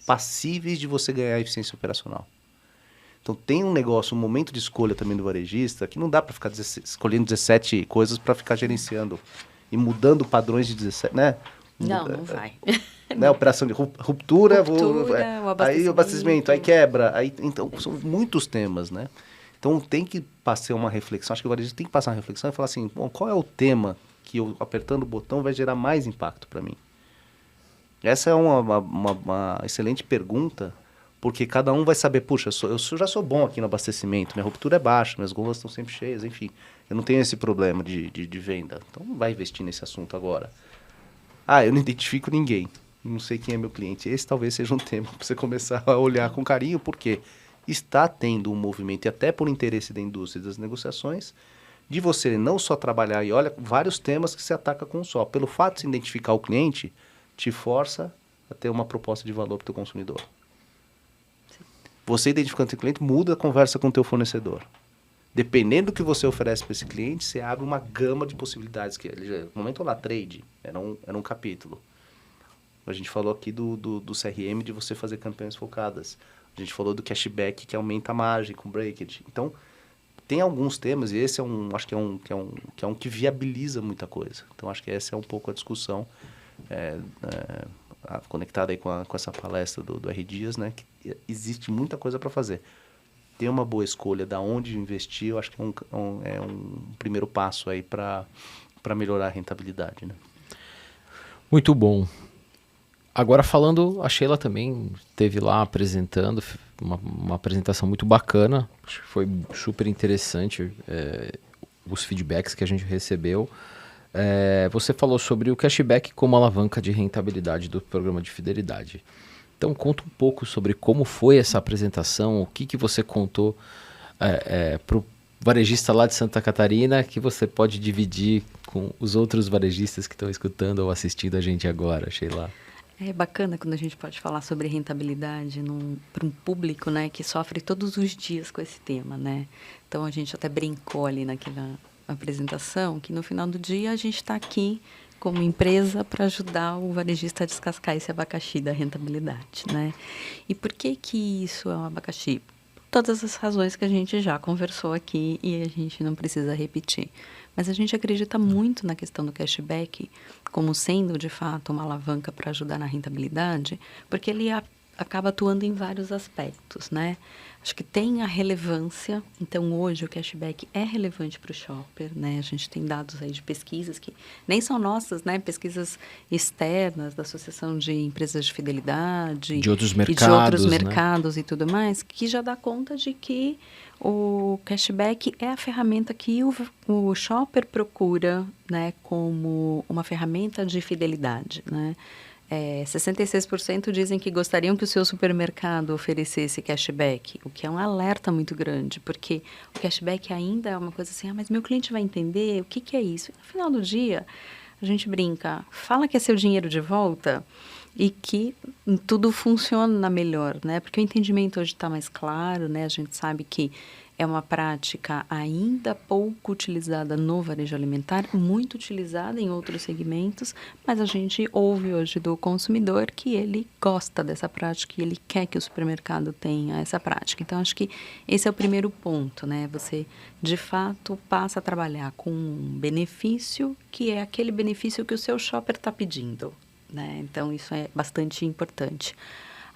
S3: passíveis de você ganhar eficiência operacional. Então, tem um negócio, um momento de escolha também do varejista, que não dá para ficar escolhendo 17 coisas para ficar gerenciando e mudando padrões de 17, né?
S2: Não vai.
S3: Né? Operação de ruptura,
S2: aí
S3: o abastecimento, aí quebra. Então, são muitos temas, né? Então, tem que passar uma reflexão. Acho que o varejista tem que passar uma reflexão e falar assim, bom, qual é o tema que eu apertando o botão vai gerar mais impacto para mim? Essa é uma excelente pergunta, porque cada um vai saber, puxa, eu já sou bom aqui no abastecimento, minha ruptura é baixa, minhas gôndolas estão sempre cheias, enfim, eu não tenho esse problema de venda, então não vai investir nesse assunto agora. Eu não identifico ninguém, não sei quem é meu cliente. Esse talvez seja um tema para você começar a olhar com carinho, porque está tendo um movimento, e até por interesse da indústria e das negociações, de você não só trabalhar e olha vários temas que se ataca com um só. Pelo fato de se identificar o cliente, te força a ter uma proposta de valor para o teu consumidor. Sim. Você identificando o cliente, muda a conversa com o teu fornecedor. Dependendo do que você oferece para esse cliente, você abre uma gama de possibilidades. No momento lá, trade, era um capítulo. A gente falou aqui do CRM, de você fazer campanhas focadas. A gente falou do cashback, que aumenta a margem com breakage. Então, tem alguns temas, e esse acho que é um que viabiliza muita coisa. Então, acho que essa é um pouco a discussão conectada aí com essa palestra do R. Dias, né? Que existe muita coisa para fazer. Ter uma boa escolha de onde investir, eu acho que é um primeiro passo aí para melhorar a rentabilidade, né?
S1: Muito bom. Agora falando, a Sheila também esteve lá apresentando, uma apresentação muito bacana, acho que foi super interessante os feedbacks que a gente recebeu. Você falou sobre o cashback como alavanca de rentabilidade do programa de fidelidade. Então conta um pouco sobre como foi essa apresentação, o que você contou para o varejista lá de Santa Catarina, que você pode dividir com os outros varejistas que estão escutando ou assistindo a gente agora, Sheila.
S2: É bacana quando a gente pode falar sobre rentabilidade para um público, né, que sofre todos os dias com esse tema, né? Então, a gente até brincou ali naquela apresentação que no final do dia a gente está aqui como empresa para ajudar o varejista a descascar esse abacaxi da rentabilidade, né? E por que isso é um abacaxi? Todas as razões que a gente já conversou aqui e a gente não precisa repetir. Mas a gente acredita muito na questão do cashback como sendo, de fato, uma alavanca para ajudar na rentabilidade, porque ele acaba atuando em vários aspectos, né? Acho que tem a relevância, então hoje o cashback é relevante para o shopper, né? A gente tem dados aí de pesquisas que nem são nossas, né? Pesquisas externas da Associação de Empresas de Fidelidade.
S1: De outros mercados,
S2: e de outros
S1: né?
S2: mercados e tudo mais, que já dá conta de que o cashback é a ferramenta que o shopper procura, né? Como uma ferramenta de fidelidade, né? 66% dizem que gostariam que o seu supermercado oferecesse cashback, o que é um alerta muito grande, porque o cashback ainda é uma coisa assim, mas meu cliente vai entender o que é isso. E no final do dia, a gente brinca, fala que é seu dinheiro de volta e que tudo funciona melhor, né? Porque o entendimento hoje está mais claro, né? A gente sabe que é uma prática ainda pouco utilizada no varejo alimentar, muito utilizada em outros segmentos, mas a gente ouve hoje do consumidor que ele gosta dessa prática e ele quer que o supermercado tenha essa prática. Então, acho que esse é o primeiro ponto, né? Você, de fato, passa a trabalhar com um benefício que é aquele benefício que o seu shopper está pedindo, né? Então, isso é bastante importante.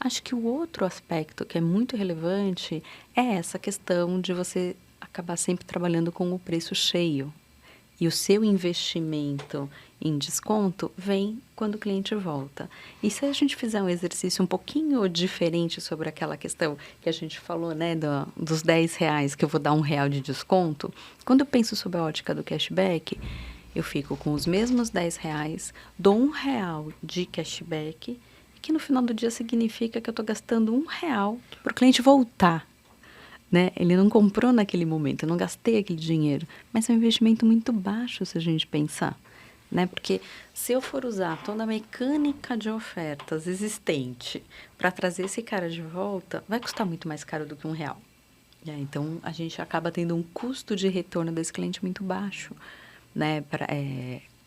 S2: Acho que o outro aspecto que é muito relevante é essa questão de você acabar sempre trabalhando com o preço cheio. E o seu investimento em desconto vem quando o cliente volta. E se a gente fizer um exercício um pouquinho diferente sobre aquela questão que a gente falou, né, dos R$10 que eu vou dar R$1 de desconto, quando eu penso sobre a ótica do cashback, eu fico com os mesmos R$10, dou R$1 de cashback, que no final do dia significa que eu estou gastando R$1 para o cliente voltar, né? Ele não comprou naquele momento, eu não gastei aquele dinheiro, mas é um investimento muito baixo se a gente pensar, né? Porque se eu for usar toda a mecânica de ofertas existente para trazer esse cara de volta, vai custar muito mais caro do que R$1. Então, a gente acaba tendo um custo de retorno desse cliente muito baixo, né?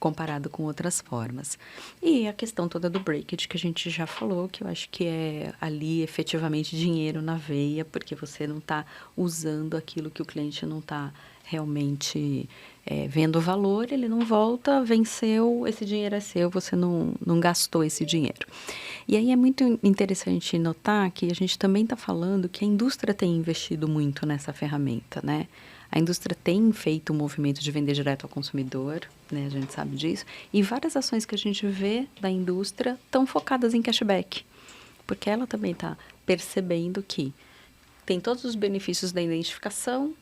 S2: Comparado com outras formas. E a questão toda do breakage, que a gente já falou, que eu acho que é ali efetivamente dinheiro na veia, porque você não está usando aquilo que o cliente não está realmente vendo o valor, ele não volta, venceu, esse dinheiro é seu, você não gastou esse dinheiro. E aí é muito interessante notar que a gente também está falando que a indústria tem investido muito nessa ferramenta, né? A indústria tem feito um movimento de vender direto ao consumidor, né? A gente sabe disso. E várias ações que a gente vê da indústria estão focadas em cashback. Porque ela também está percebendo que tem todos os benefícios da identificação,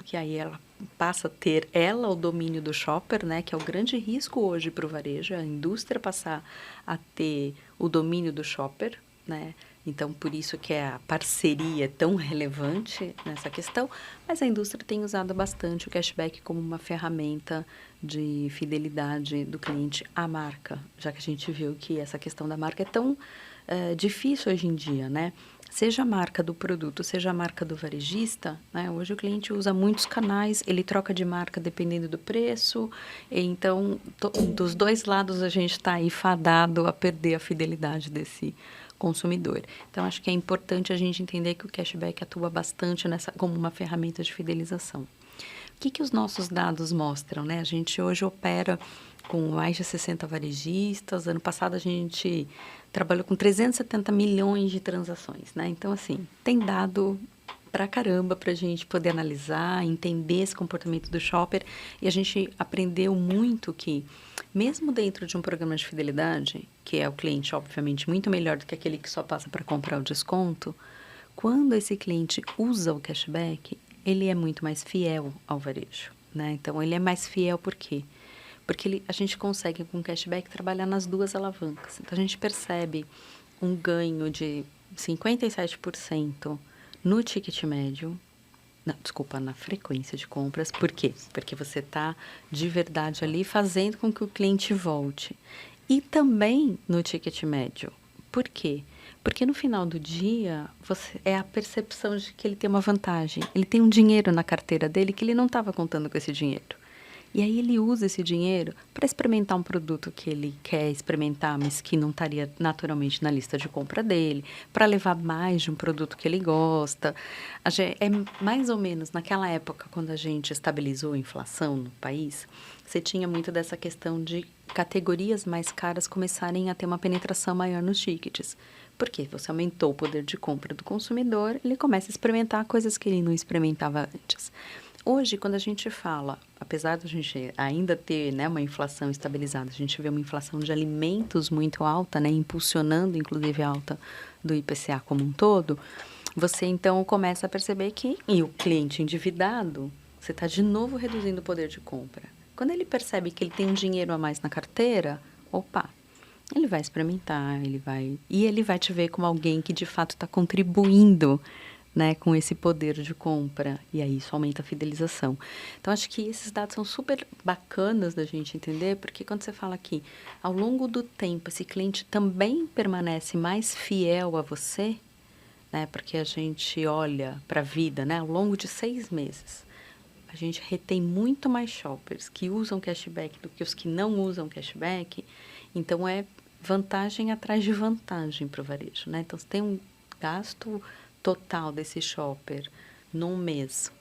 S2: que aí ela passa a ter o domínio do shopper, né, que é o grande risco hoje para o varejo, a indústria passar a ter o domínio do shopper, né? Então, por isso que a parceria é tão relevante nessa questão, mas a indústria tem usado bastante o cashback como uma ferramenta de fidelidade do cliente à marca, já que a gente viu que essa questão da marca é tão difícil hoje em dia, né? Seja a marca do produto, seja a marca do varejista, né? Hoje o cliente usa muitos canais, ele troca de marca dependendo do preço, então dos dois lados a gente está aí fadado a perder a fidelidade desse consumidor. Então, acho que é importante a gente entender que o cashback atua bastante como uma ferramenta de fidelização. O que os nossos dados mostram, né? A gente hoje opera com mais de 60 varejistas. Ano passado, a gente trabalhou com 370 milhões de transações, né? Então, assim, tem dado pra caramba pra gente poder analisar, entender esse comportamento do shopper. E a gente aprendeu muito que, mesmo dentro de um programa de fidelidade, que é o cliente, obviamente, muito melhor do que aquele que só passa para comprar o desconto, quando esse cliente usa o cashback, ele é muito mais fiel ao varejo, né? Então, ele é mais fiel por quê? Porque a gente consegue, com o cashback, trabalhar nas duas alavancas. Então, a gente percebe um ganho de 57% no ticket médio, na frequência de compras. Por quê? Porque você está, de verdade, ali fazendo com que o cliente volte. E também no ticket médio. Por quê? Porque no final do dia, é a percepção de que ele tem uma vantagem. Ele tem um dinheiro na carteira dele que ele não estava contando com esse dinheiro. E aí ele usa esse dinheiro para experimentar um produto que ele quer experimentar, mas que não estaria naturalmente na lista de compra dele, para levar mais de um produto que ele gosta. É mais ou menos naquela época, quando a gente estabilizou a inflação no país, você tinha muito dessa questão de categorias mais caras começarem a ter uma penetração maior nos tickets. Porque você aumentou o poder de compra do consumidor, ele começa a experimentar coisas que ele não experimentava antes. Hoje, quando a gente fala, apesar de a gente ainda ter, né, uma inflação estabilizada, a gente vê uma inflação de alimentos muito alta, né, impulsionando, inclusive, a alta do IPCA como um todo, você, então, começa a perceber que, e o cliente endividado, você está de novo reduzindo o poder de compra. Quando ele percebe que ele tem um dinheiro a mais na carteira, opa, ele vai experimentar, ele vai te ver como alguém que, de fato, está contribuindo, né, com esse poder de compra, e aí isso aumenta a fidelização. Então, acho que esses dados são super bacanas da gente entender, porque quando você fala que, ao longo do tempo, esse cliente também permanece mais fiel a você, né, porque a gente olha para a vida, né, ao longo de 6 meses, a gente retém muito mais shoppers que usam cashback do que os que não usam cashback, então é vantagem atrás de vantagem para o varejo, né? Então, você tem um gasto total desse shopper num mês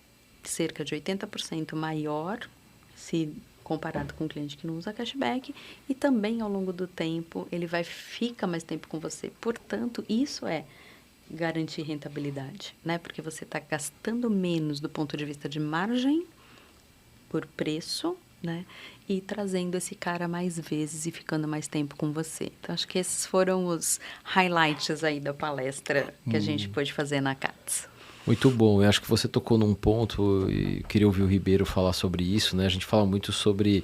S2: cerca de 80% maior se comparado com o cliente que não usa cashback, e também ao longo do tempo ele fica mais tempo com você. Portanto, isso é garantir rentabilidade, né? Porque você está gastando menos do ponto de vista de margem por preço, né? E trazendo esse cara mais vezes e ficando mais tempo com você. Então, acho que esses foram os highlights aí da palestra que a gente pôde fazer na CATS.
S1: Muito bom. Eu acho que você tocou num ponto e queria ouvir o Ribeiro falar sobre isso, né? A gente fala muito sobre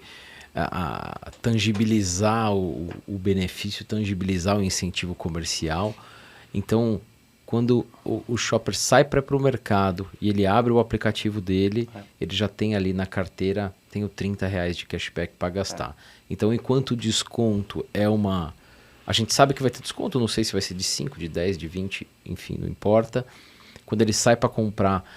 S1: a tangibilizar o benefício, tangibilizar o incentivo comercial. Então, quando o shopper sai para o mercado e ele abre o aplicativo dele, ele já tem ali na carteira, tem o R$30 de cashback para gastar. Então, enquanto o desconto é uma... A gente sabe que vai ter desconto, não sei se vai ser de 5, de 10, de 20, enfim, não importa. Quando ele sai para comprar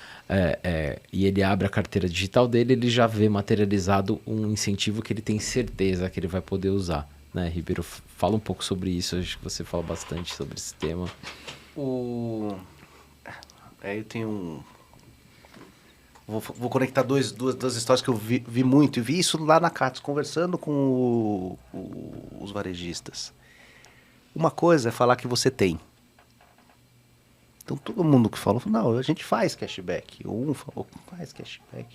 S1: e ele abre a carteira digital dele, ele já vê materializado um incentivo que ele tem certeza que ele vai poder usar. Né, Ribeiro? Fala um pouco sobre isso, acho que você fala bastante sobre esse tema.
S3: Eu tenho Vou conectar duas histórias que eu vi muito. E vi isso lá na CATS, conversando com os varejistas. Uma coisa é falar que você tem. Então todo mundo que falou, não, a gente faz cashback. Um falou, faz cashback.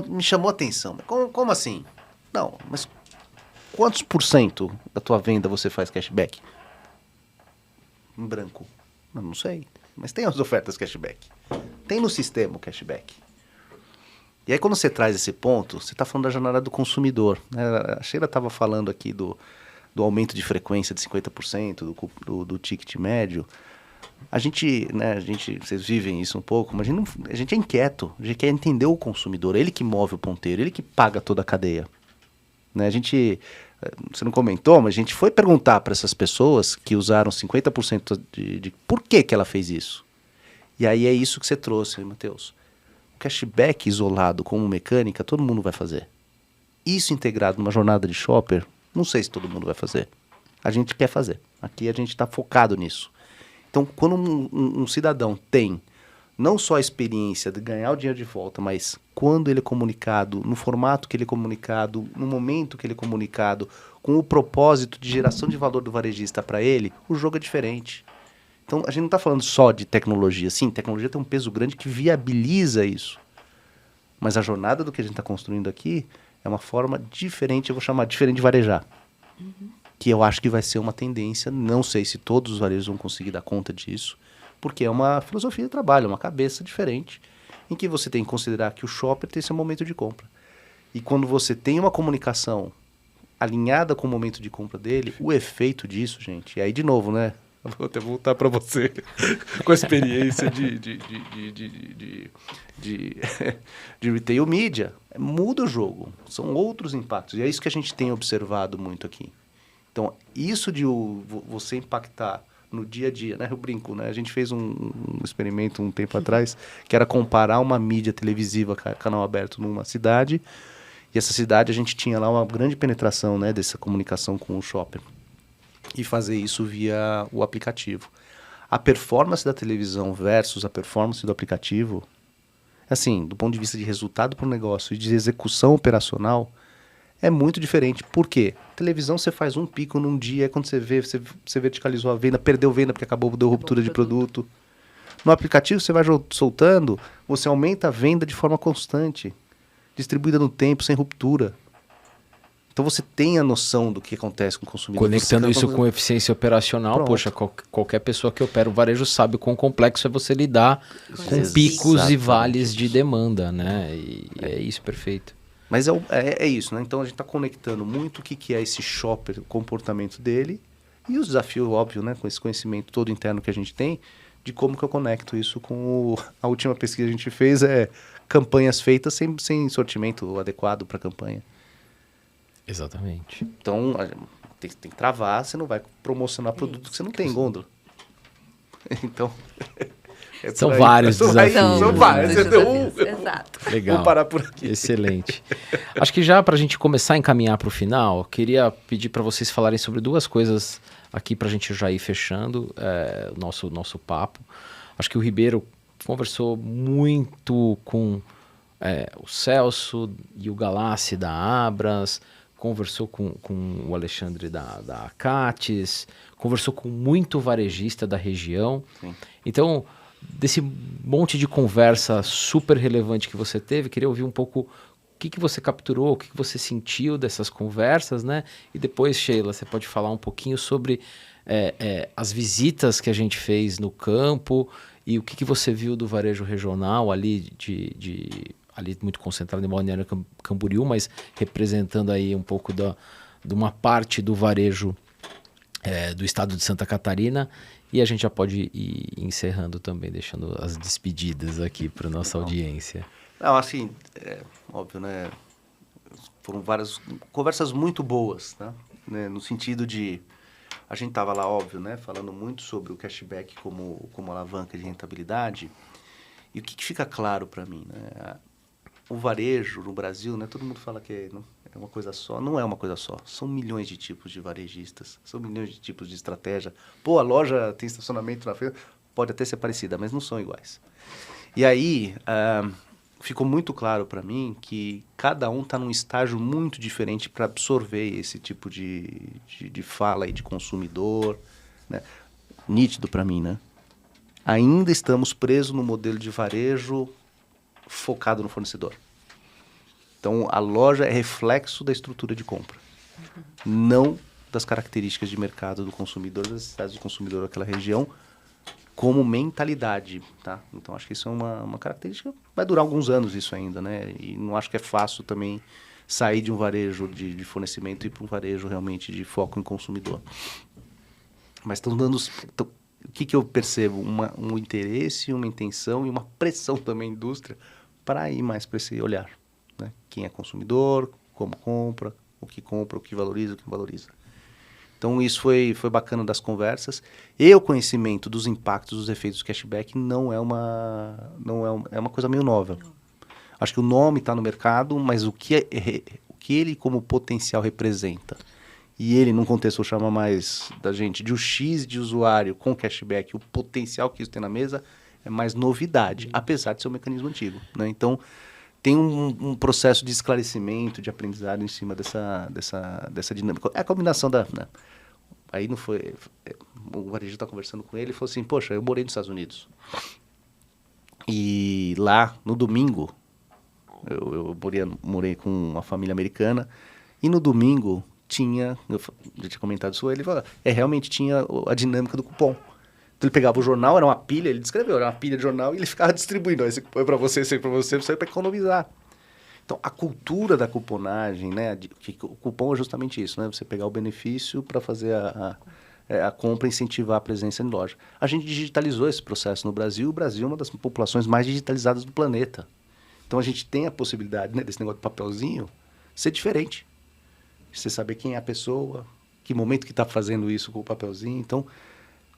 S3: Me chamou a atenção. Como assim? Não, mas quantos % da tua venda você faz cashback? Em branco. Não sei. Mas tem as ofertas cashback. Tem no sistema o cashback. E aí quando você traz esse ponto, você está falando da jornada do consumidor. Né? A Sheila estava falando aqui do aumento de frequência de 50%, do ticket médio. A gente, vocês vivem isso um pouco, mas a gente é inquieto. A gente quer entender o consumidor. Ele que move o ponteiro, ele que paga toda a cadeia. Né? Você não comentou, mas a gente foi perguntar para essas pessoas que usaram 50% de por que ela fez isso. E aí é isso que você trouxe, Matheus. O cashback isolado como mecânica, todo mundo vai fazer. Isso integrado numa jornada de shopper, não sei se todo mundo vai fazer. A gente quer fazer. Aqui a gente está focado nisso. Então, quando um cidadão tem não só a experiência de ganhar o dinheiro de volta, mas quando ele é comunicado, no formato que ele é comunicado, no momento que ele é comunicado, com o propósito de geração de valor do varejista para ele, o jogo é diferente. Então, a gente não está falando só de tecnologia. Sim, tecnologia tem um peso grande que viabiliza isso. Mas a jornada do que a gente está construindo aqui é uma forma diferente, eu vou chamar diferente de varejar. Que eu acho que vai ser uma tendência, não sei se todos os varejos vão conseguir dar conta disso, porque é uma filosofia de trabalho, uma cabeça diferente, em que você tem que considerar que o shopper tem seu momento de compra. E quando você tem uma comunicação alinhada com o momento de compra dele, o efeito disso, gente, e aí de novo, né? Vou até voltar para você com a experiência de retail media. Muda o jogo, são outros impactos, e é isso que a gente tem observado muito aqui. Então, isso de você impactar no dia a dia, né? Eu brinco, né? A gente fez um experimento um tempo atrás, que era comparar uma mídia televisiva, canal aberto, numa cidade, e essa cidade a gente tinha lá uma grande penetração, né, dessa comunicação com o shopper, e fazer isso via o aplicativo. A performance da televisão versus a performance do aplicativo, assim, do ponto de vista de resultado para o negócio e de execução operacional, é muito diferente. Por quê? Televisão você faz um pico num dia, quando você vê, você verticalizou a venda, perdeu venda porque deu ruptura de produto. No aplicativo você vai soltando, você aumenta a venda de forma constante, distribuída no tempo, sem ruptura. Então você tem a noção do que acontece com o consumidor.
S1: Conectando isso com eficiência operacional, pronto. Poxa, qualquer pessoa que opera o varejo sabe quão complexo é você lidar com picos e vales de demanda, né? E é isso, perfeito.
S3: Mas é isso, né? Então a gente está conectando muito o que é esse shopper, o comportamento dele e os desafios, óbvio, né? Com esse conhecimento todo interno que a gente tem, de como que eu conecto isso com a última pesquisa que a gente fez, campanhas feitas sem sortimento adequado para a campanha.
S1: Exatamente.
S3: Então, tem que travar, você não vai promocionar produto que você não tem em gôndola. Então,
S1: são vários desafios.
S3: São vários.
S2: Exato.
S1: Legal.
S3: Vou parar por aqui.
S1: Excelente. Acho que já para a gente começar a encaminhar para o final, queria pedir para vocês falarem sobre duas coisas aqui para a gente já ir fechando o nosso papo. Acho que o Ribeiro conversou muito com o Celso e o Galassi da Abras, conversou com o Alexandre da Acates, conversou com muito varejista da região.
S3: Sim.
S1: Então, desse monte de conversa super relevante que você teve, queria ouvir um pouco o que você capturou, o que você sentiu dessas conversas, né? E depois, Sheila, você pode falar um pouquinho sobre as visitas que a gente fez no campo e o que você viu do varejo regional ali ali muito concentrado em Balneário Camboriú, mas representando aí um pouco de uma parte do varejo do estado de Santa Catarina. E a gente já pode ir encerrando também, deixando as despedidas aqui para nossa audiência.
S3: Não, assim, óbvio, né? Foram várias conversas muito boas, né? No sentido de... A gente estava lá, óbvio, né? Falando muito sobre o cashback como alavanca de rentabilidade. E o que fica claro para mim, né? O varejo no Brasil, né? Todo mundo fala que é uma coisa só. Não é uma coisa só. São milhões de tipos de varejistas. São milhões de tipos de estratégia. Pô, a loja tem estacionamento na frente. Pode até ser parecida, mas não são iguais. E aí, ficou muito claro para mim que cada um está num estágio muito diferente para absorver esse tipo de fala aí de consumidor, né? Nítido para mim, né? ainda estamos presos no modelo de varejo focado no fornecedor. Então, a loja é reflexo da estrutura de compra, não das características de mercado do consumidor, das necessidades do consumidor daquela região, como mentalidade, tá? Então, acho que isso é uma característica. Vai durar alguns anos isso ainda, né? E não acho que é fácil também sair de um varejo de fornecimento e ir para um varejo realmente de foco em consumidor. Mas estão dando... o que eu percebo? Um interesse, uma intenção e uma pressão também da indústria para ir mais para esse olhar, né? Quem é consumidor, como compra, o que valoriza, o que não valoriza. Então, isso foi bacana das conversas. E o conhecimento dos impactos, dos efeitos do cashback é uma coisa meio nova. Acho que o nome está no mercado, mas o que ele como potencial representa. E ele, num contexto, eu chamo mais da gente de o X de usuário com cashback, o potencial que isso tem na mesa é mais novidade, apesar de ser um mecanismo antigo, né? Então, tem um processo de esclarecimento, de aprendizado em cima dessa dinâmica. É a combinação da... Né? Aí não foi... O varejo está conversando com ele e falou assim, poxa, eu morei nos Estados Unidos. E lá, no domingo, eu morei com uma família americana, e no domingo tinha... Eu já tinha comentado isso, ele falou, realmente tinha a dinâmica do cupom. Então, ele pegava o jornal, era uma pilha, ele descreveu, era uma pilha de jornal, e ele ficava distribuindo. Esse foi para você, esse foi para você, isso aí para economizar. Então, a cultura da cuponagem, né? O cupom é justamente isso, né? Você pegar o benefício para fazer a compra e incentivar a presença em loja. A gente digitalizou esse processo no Brasil. O Brasil é uma das populações mais digitalizadas do planeta. Então, a gente tem a possibilidade, né, desse negócio de papelzinho ser diferente. Você saber quem é a pessoa, que momento que está fazendo isso com o papelzinho. Então,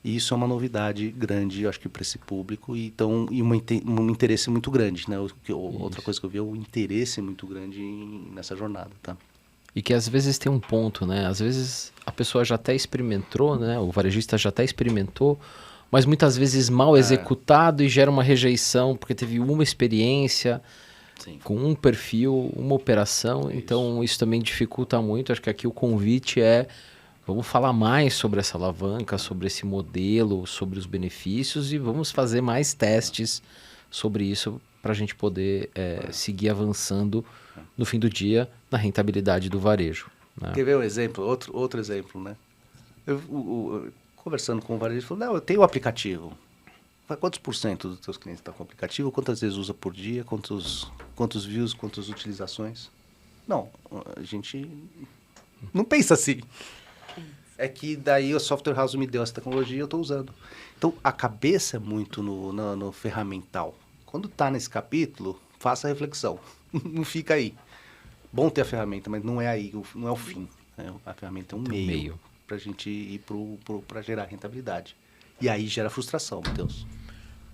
S3: isso é uma novidade grande, eu acho que para esse público, e um interesse muito grande, né? Outra coisa que eu vi é o interesse muito grande nessa jornada, tá?
S1: E que às vezes tem um ponto, né? Às vezes a pessoa já até experimentou, né? O varejista já até experimentou, mas muitas vezes mal executado e gera uma rejeição, porque teve uma experiência, sim, com um perfil, uma operação. Isso. Então isso também dificulta muito. Acho que aqui o convite é... Vamos falar mais sobre essa alavanca, sobre esse modelo, sobre os benefícios e vamos fazer mais testes sobre isso para a gente poder seguir avançando no fim do dia na rentabilidade do varejo, né?
S3: Quer ver um exemplo? Outro exemplo, né? Eu conversando com o varejo, ele falou, não, eu tenho o aplicativo. Quantos % dos teus clientes estão com o aplicativo? Quantas vezes usa por dia? Quantos views, quantas utilizações? Não, a gente não pensa assim. É que daí o software house me deu essa tecnologia e eu estou usando. Então, a cabeça é muito no ferramental. Quando está nesse capítulo, faça a reflexão. Não fica aí. Bom ter a ferramenta, mas não é aí, não é o fim. Né? A ferramenta é um meio para a gente ir para gerar rentabilidade. E aí gera frustração, Matheus.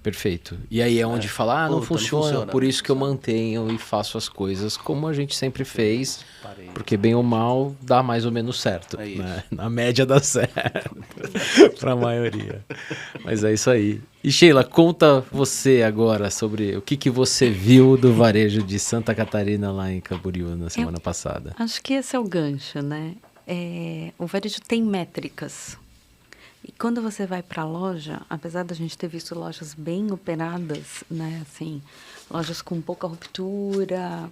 S1: Perfeito. E aí é onde falar, não funciona, por isso que eu mantenho e faço as coisas como a gente sempre fez, porque bem ou mal dá mais ou menos certo, né? Na média dá certo, para a maioria. Mas é isso aí. E Sheila, conta você agora sobre o que você viu do varejo de Santa Catarina lá em Camboriú na semana passada.
S2: Acho que esse é o gancho, né? O varejo tem métricas. E quando você vai para a loja, apesar da gente ter visto lojas bem operadas, né, assim, lojas com pouca ruptura,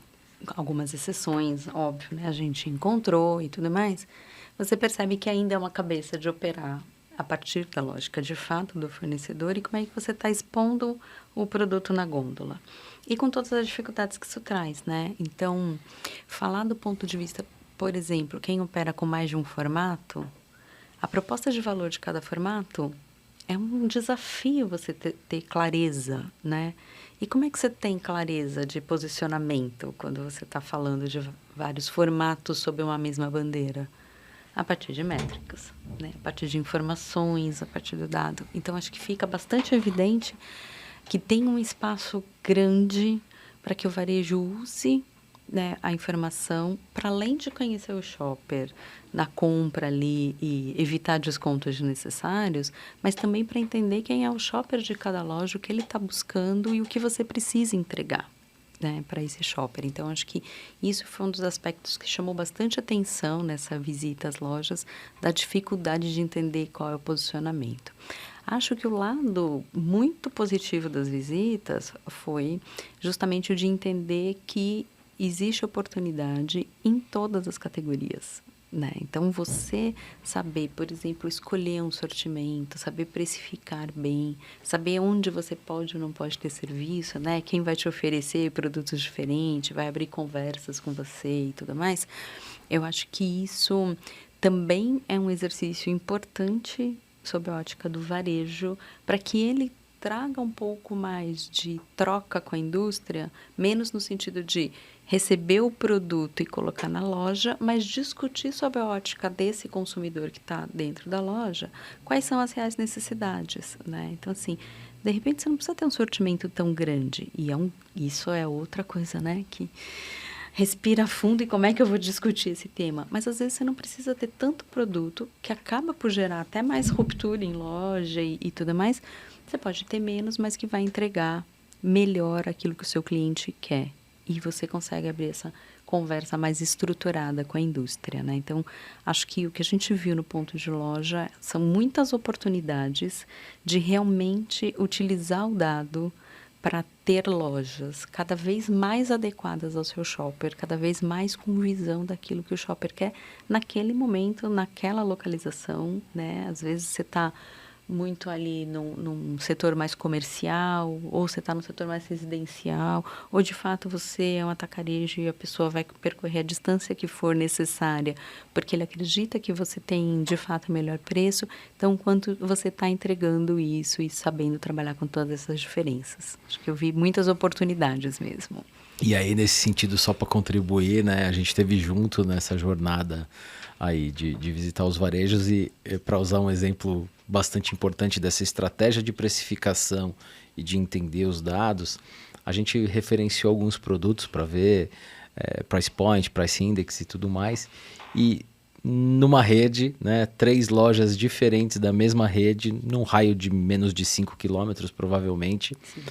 S2: algumas exceções, óbvio, né, a gente encontrou e tudo mais, você percebe que ainda é uma cabeça de operar a partir da lógica de fato do fornecedor e como é que você está expondo o produto na gôndola. E com todas as dificuldades que isso traz, né? Então, falar do ponto de vista, por exemplo, quem opera com mais de um formato... A proposta de valor de cada formato é um desafio você ter clareza, né? E como é que você tem clareza de posicionamento quando você está falando de vários formatos sob uma mesma bandeira? A partir de métricas, né? A partir de informações, a partir do dado. Então, acho que fica bastante evidente que tem um espaço grande para que o varejo use, né, a informação, para além de conhecer o shopper na compra ali e evitar descontos desnecessários, mas também para entender quem é o shopper de cada loja, o que ele está buscando e o que você precisa entregar, né, para esse shopper. Então, acho que isso foi um dos aspectos que chamou bastante atenção nessa visita às lojas, da dificuldade de entender qual é o posicionamento. Acho que o lado muito positivo das visitas foi justamente o de entender que existe oportunidade em todas as categorias, né? Então, você saber, por exemplo, escolher um sortimento, saber precificar bem, saber onde você pode ou não pode ter serviço, né? Quem vai te oferecer produtos diferentes, vai abrir conversas com você e tudo mais. Eu acho que isso também é um exercício importante sob a ótica do varejo, para que ele traga um pouco mais de troca com a indústria, menos no sentido de receber o produto e colocar na loja, mas discutir sob a ótica desse consumidor que está dentro da loja, quais são as reais necessidades, né? Então, assim, de repente você não precisa ter um sortimento tão grande, e isso é outra coisa, né, que respira fundo e como é que eu vou discutir esse tema? Mas às vezes você não precisa ter tanto produto que acaba por gerar até mais ruptura em loja e tudo mais. Você pode ter menos, mas que vai entregar melhor aquilo que o seu cliente quer. E você consegue abrir essa conversa mais estruturada com a indústria, né? Então, acho que o que a gente viu no ponto de loja são muitas oportunidades de realmente utilizar o dado para ter lojas cada vez mais adequadas ao seu shopper, cada vez mais com visão daquilo que o shopper quer naquele momento, naquela localização, né? Às vezes você está muito ali num setor mais comercial, ou você está no setor mais residencial, ou de fato você é um atacarejo e a pessoa vai percorrer a distância que for necessária, porque ele acredita que você tem de fato melhor preço. Então, quanto você está entregando isso e sabendo trabalhar com todas essas diferenças? Acho que eu vi muitas oportunidades mesmo.
S1: E aí, nesse sentido, só para contribuir, né, a gente esteve junto nessa jornada aí de visitar os varejos e para usar um exemplo bastante importante dessa estratégia de precificação e de entender os dados, a gente referenciou alguns produtos para ver price point, price index e tudo mais, e numa rede, né, 3 lojas diferentes da mesma rede, num raio de menos de 5 quilômetros provavelmente. Sim.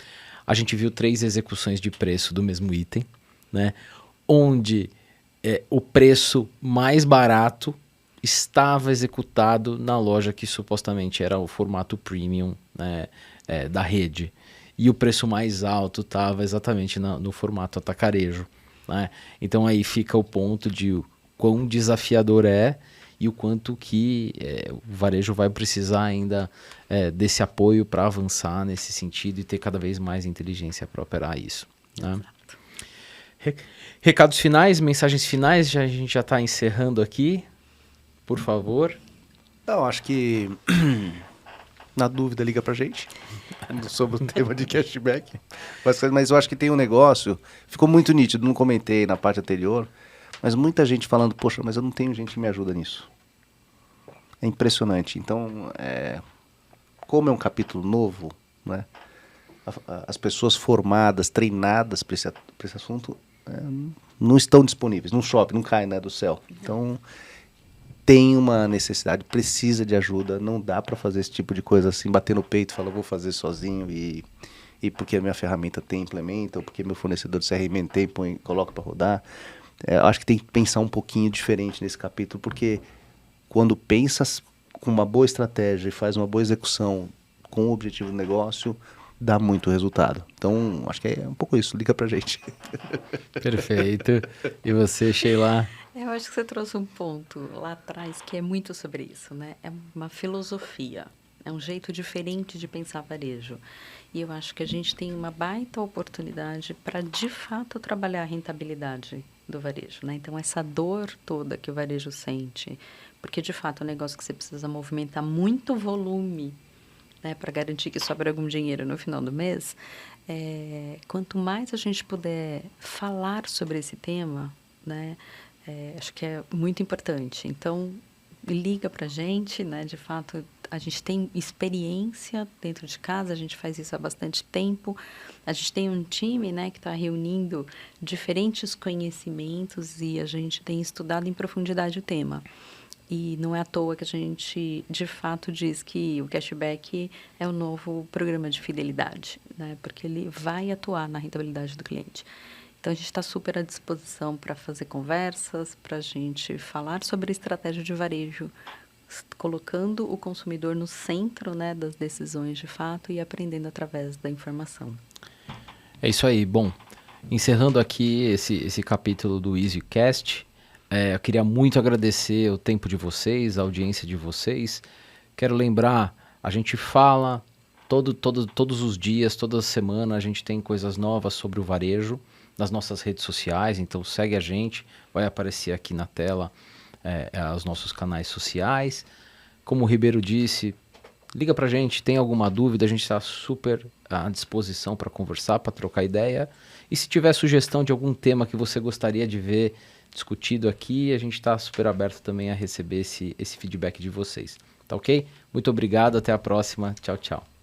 S1: A gente viu 3 execuções de preço do mesmo item, né, onde o preço mais barato estava executado na loja que supostamente era o formato premium, né, da rede. E o preço mais alto estava exatamente no formato atacarejo, né? Então aí fica o ponto de o quão desafiador e o quanto que o varejo vai precisar ainda desse apoio para avançar nesse sentido e ter cada vez mais inteligência para operar isso, né? Recados finais, mensagens finais, a gente já está encerrando aqui, por favor.
S3: Não, acho que na dúvida liga pra gente sobre o tema de cashback. Mas eu acho que tem um negócio, ficou muito nítido, não comentei na parte anterior, mas muita gente falando, poxa, mas eu não tenho gente que me ajuda nisso. É impressionante. Então, como é um capítulo novo, né, as pessoas formadas, treinadas para esse assunto, não estão disponíveis, não chove, não cai, né, do céu. Então, tem uma necessidade, precisa de ajuda, não dá para fazer esse tipo de coisa assim, bater no peito e falar, vou fazer sozinho e porque a minha ferramenta implementa, ou porque meu fornecedor de CRM tem, coloca para rodar. Acho que tem que pensar um pouquinho diferente nesse capítulo, porque quando pensas com uma boa estratégia e faz uma boa execução com o objetivo do negócio, dá muito resultado. Então, acho que é um pouco isso. Liga pra gente.
S1: Perfeito. E você, Sheila?
S2: Eu acho que você trouxe um ponto lá atrás que é muito sobre isso, né? É uma filosofia, é um jeito diferente de pensar varejo. E eu acho que a gente tem uma baita oportunidade para, de fato, trabalhar a rentabilidade do varejo, né? Então, essa dor toda que o varejo sente, porque, de fato, é um negócio que você precisa movimentar muito volume, né, para garantir que sobra algum dinheiro no final do mês. Quanto mais a gente puder falar sobre esse tema, né, acho que é muito importante. Então, liga para a gente, né? De fato, a gente tem experiência dentro de casa, a gente faz isso há bastante tempo. A gente tem um time, né, que está reunindo diferentes conhecimentos e a gente tem estudado em profundidade o tema. E não é à toa que a gente, de fato, diz que o cashback é o novo programa de fidelidade, né? Porque ele vai atuar na rentabilidade do cliente. Então, a gente está super à disposição para fazer conversas, para a gente falar sobre a estratégia de varejo colocando o consumidor no centro, né, das decisões de fato e aprendendo através da informação.
S1: É isso aí. Bom, encerrando aqui esse capítulo do EasyCast, eu queria muito agradecer o tempo de vocês, a audiência de vocês. Quero lembrar, a gente fala todos os dias, toda semana, a gente tem coisas novas sobre o varejo nas nossas redes sociais, então segue a gente, vai aparecer aqui na tela os nossos canais sociais. Como o Ribeiro disse, liga pra gente, tem alguma dúvida, a gente está super à disposição para conversar, para trocar ideia. E se tiver sugestão de algum tema que você gostaria de ver discutido aqui, a gente está super aberto também a receber esse feedback de vocês. Tá ok? Muito obrigado, até a próxima. Tchau, tchau.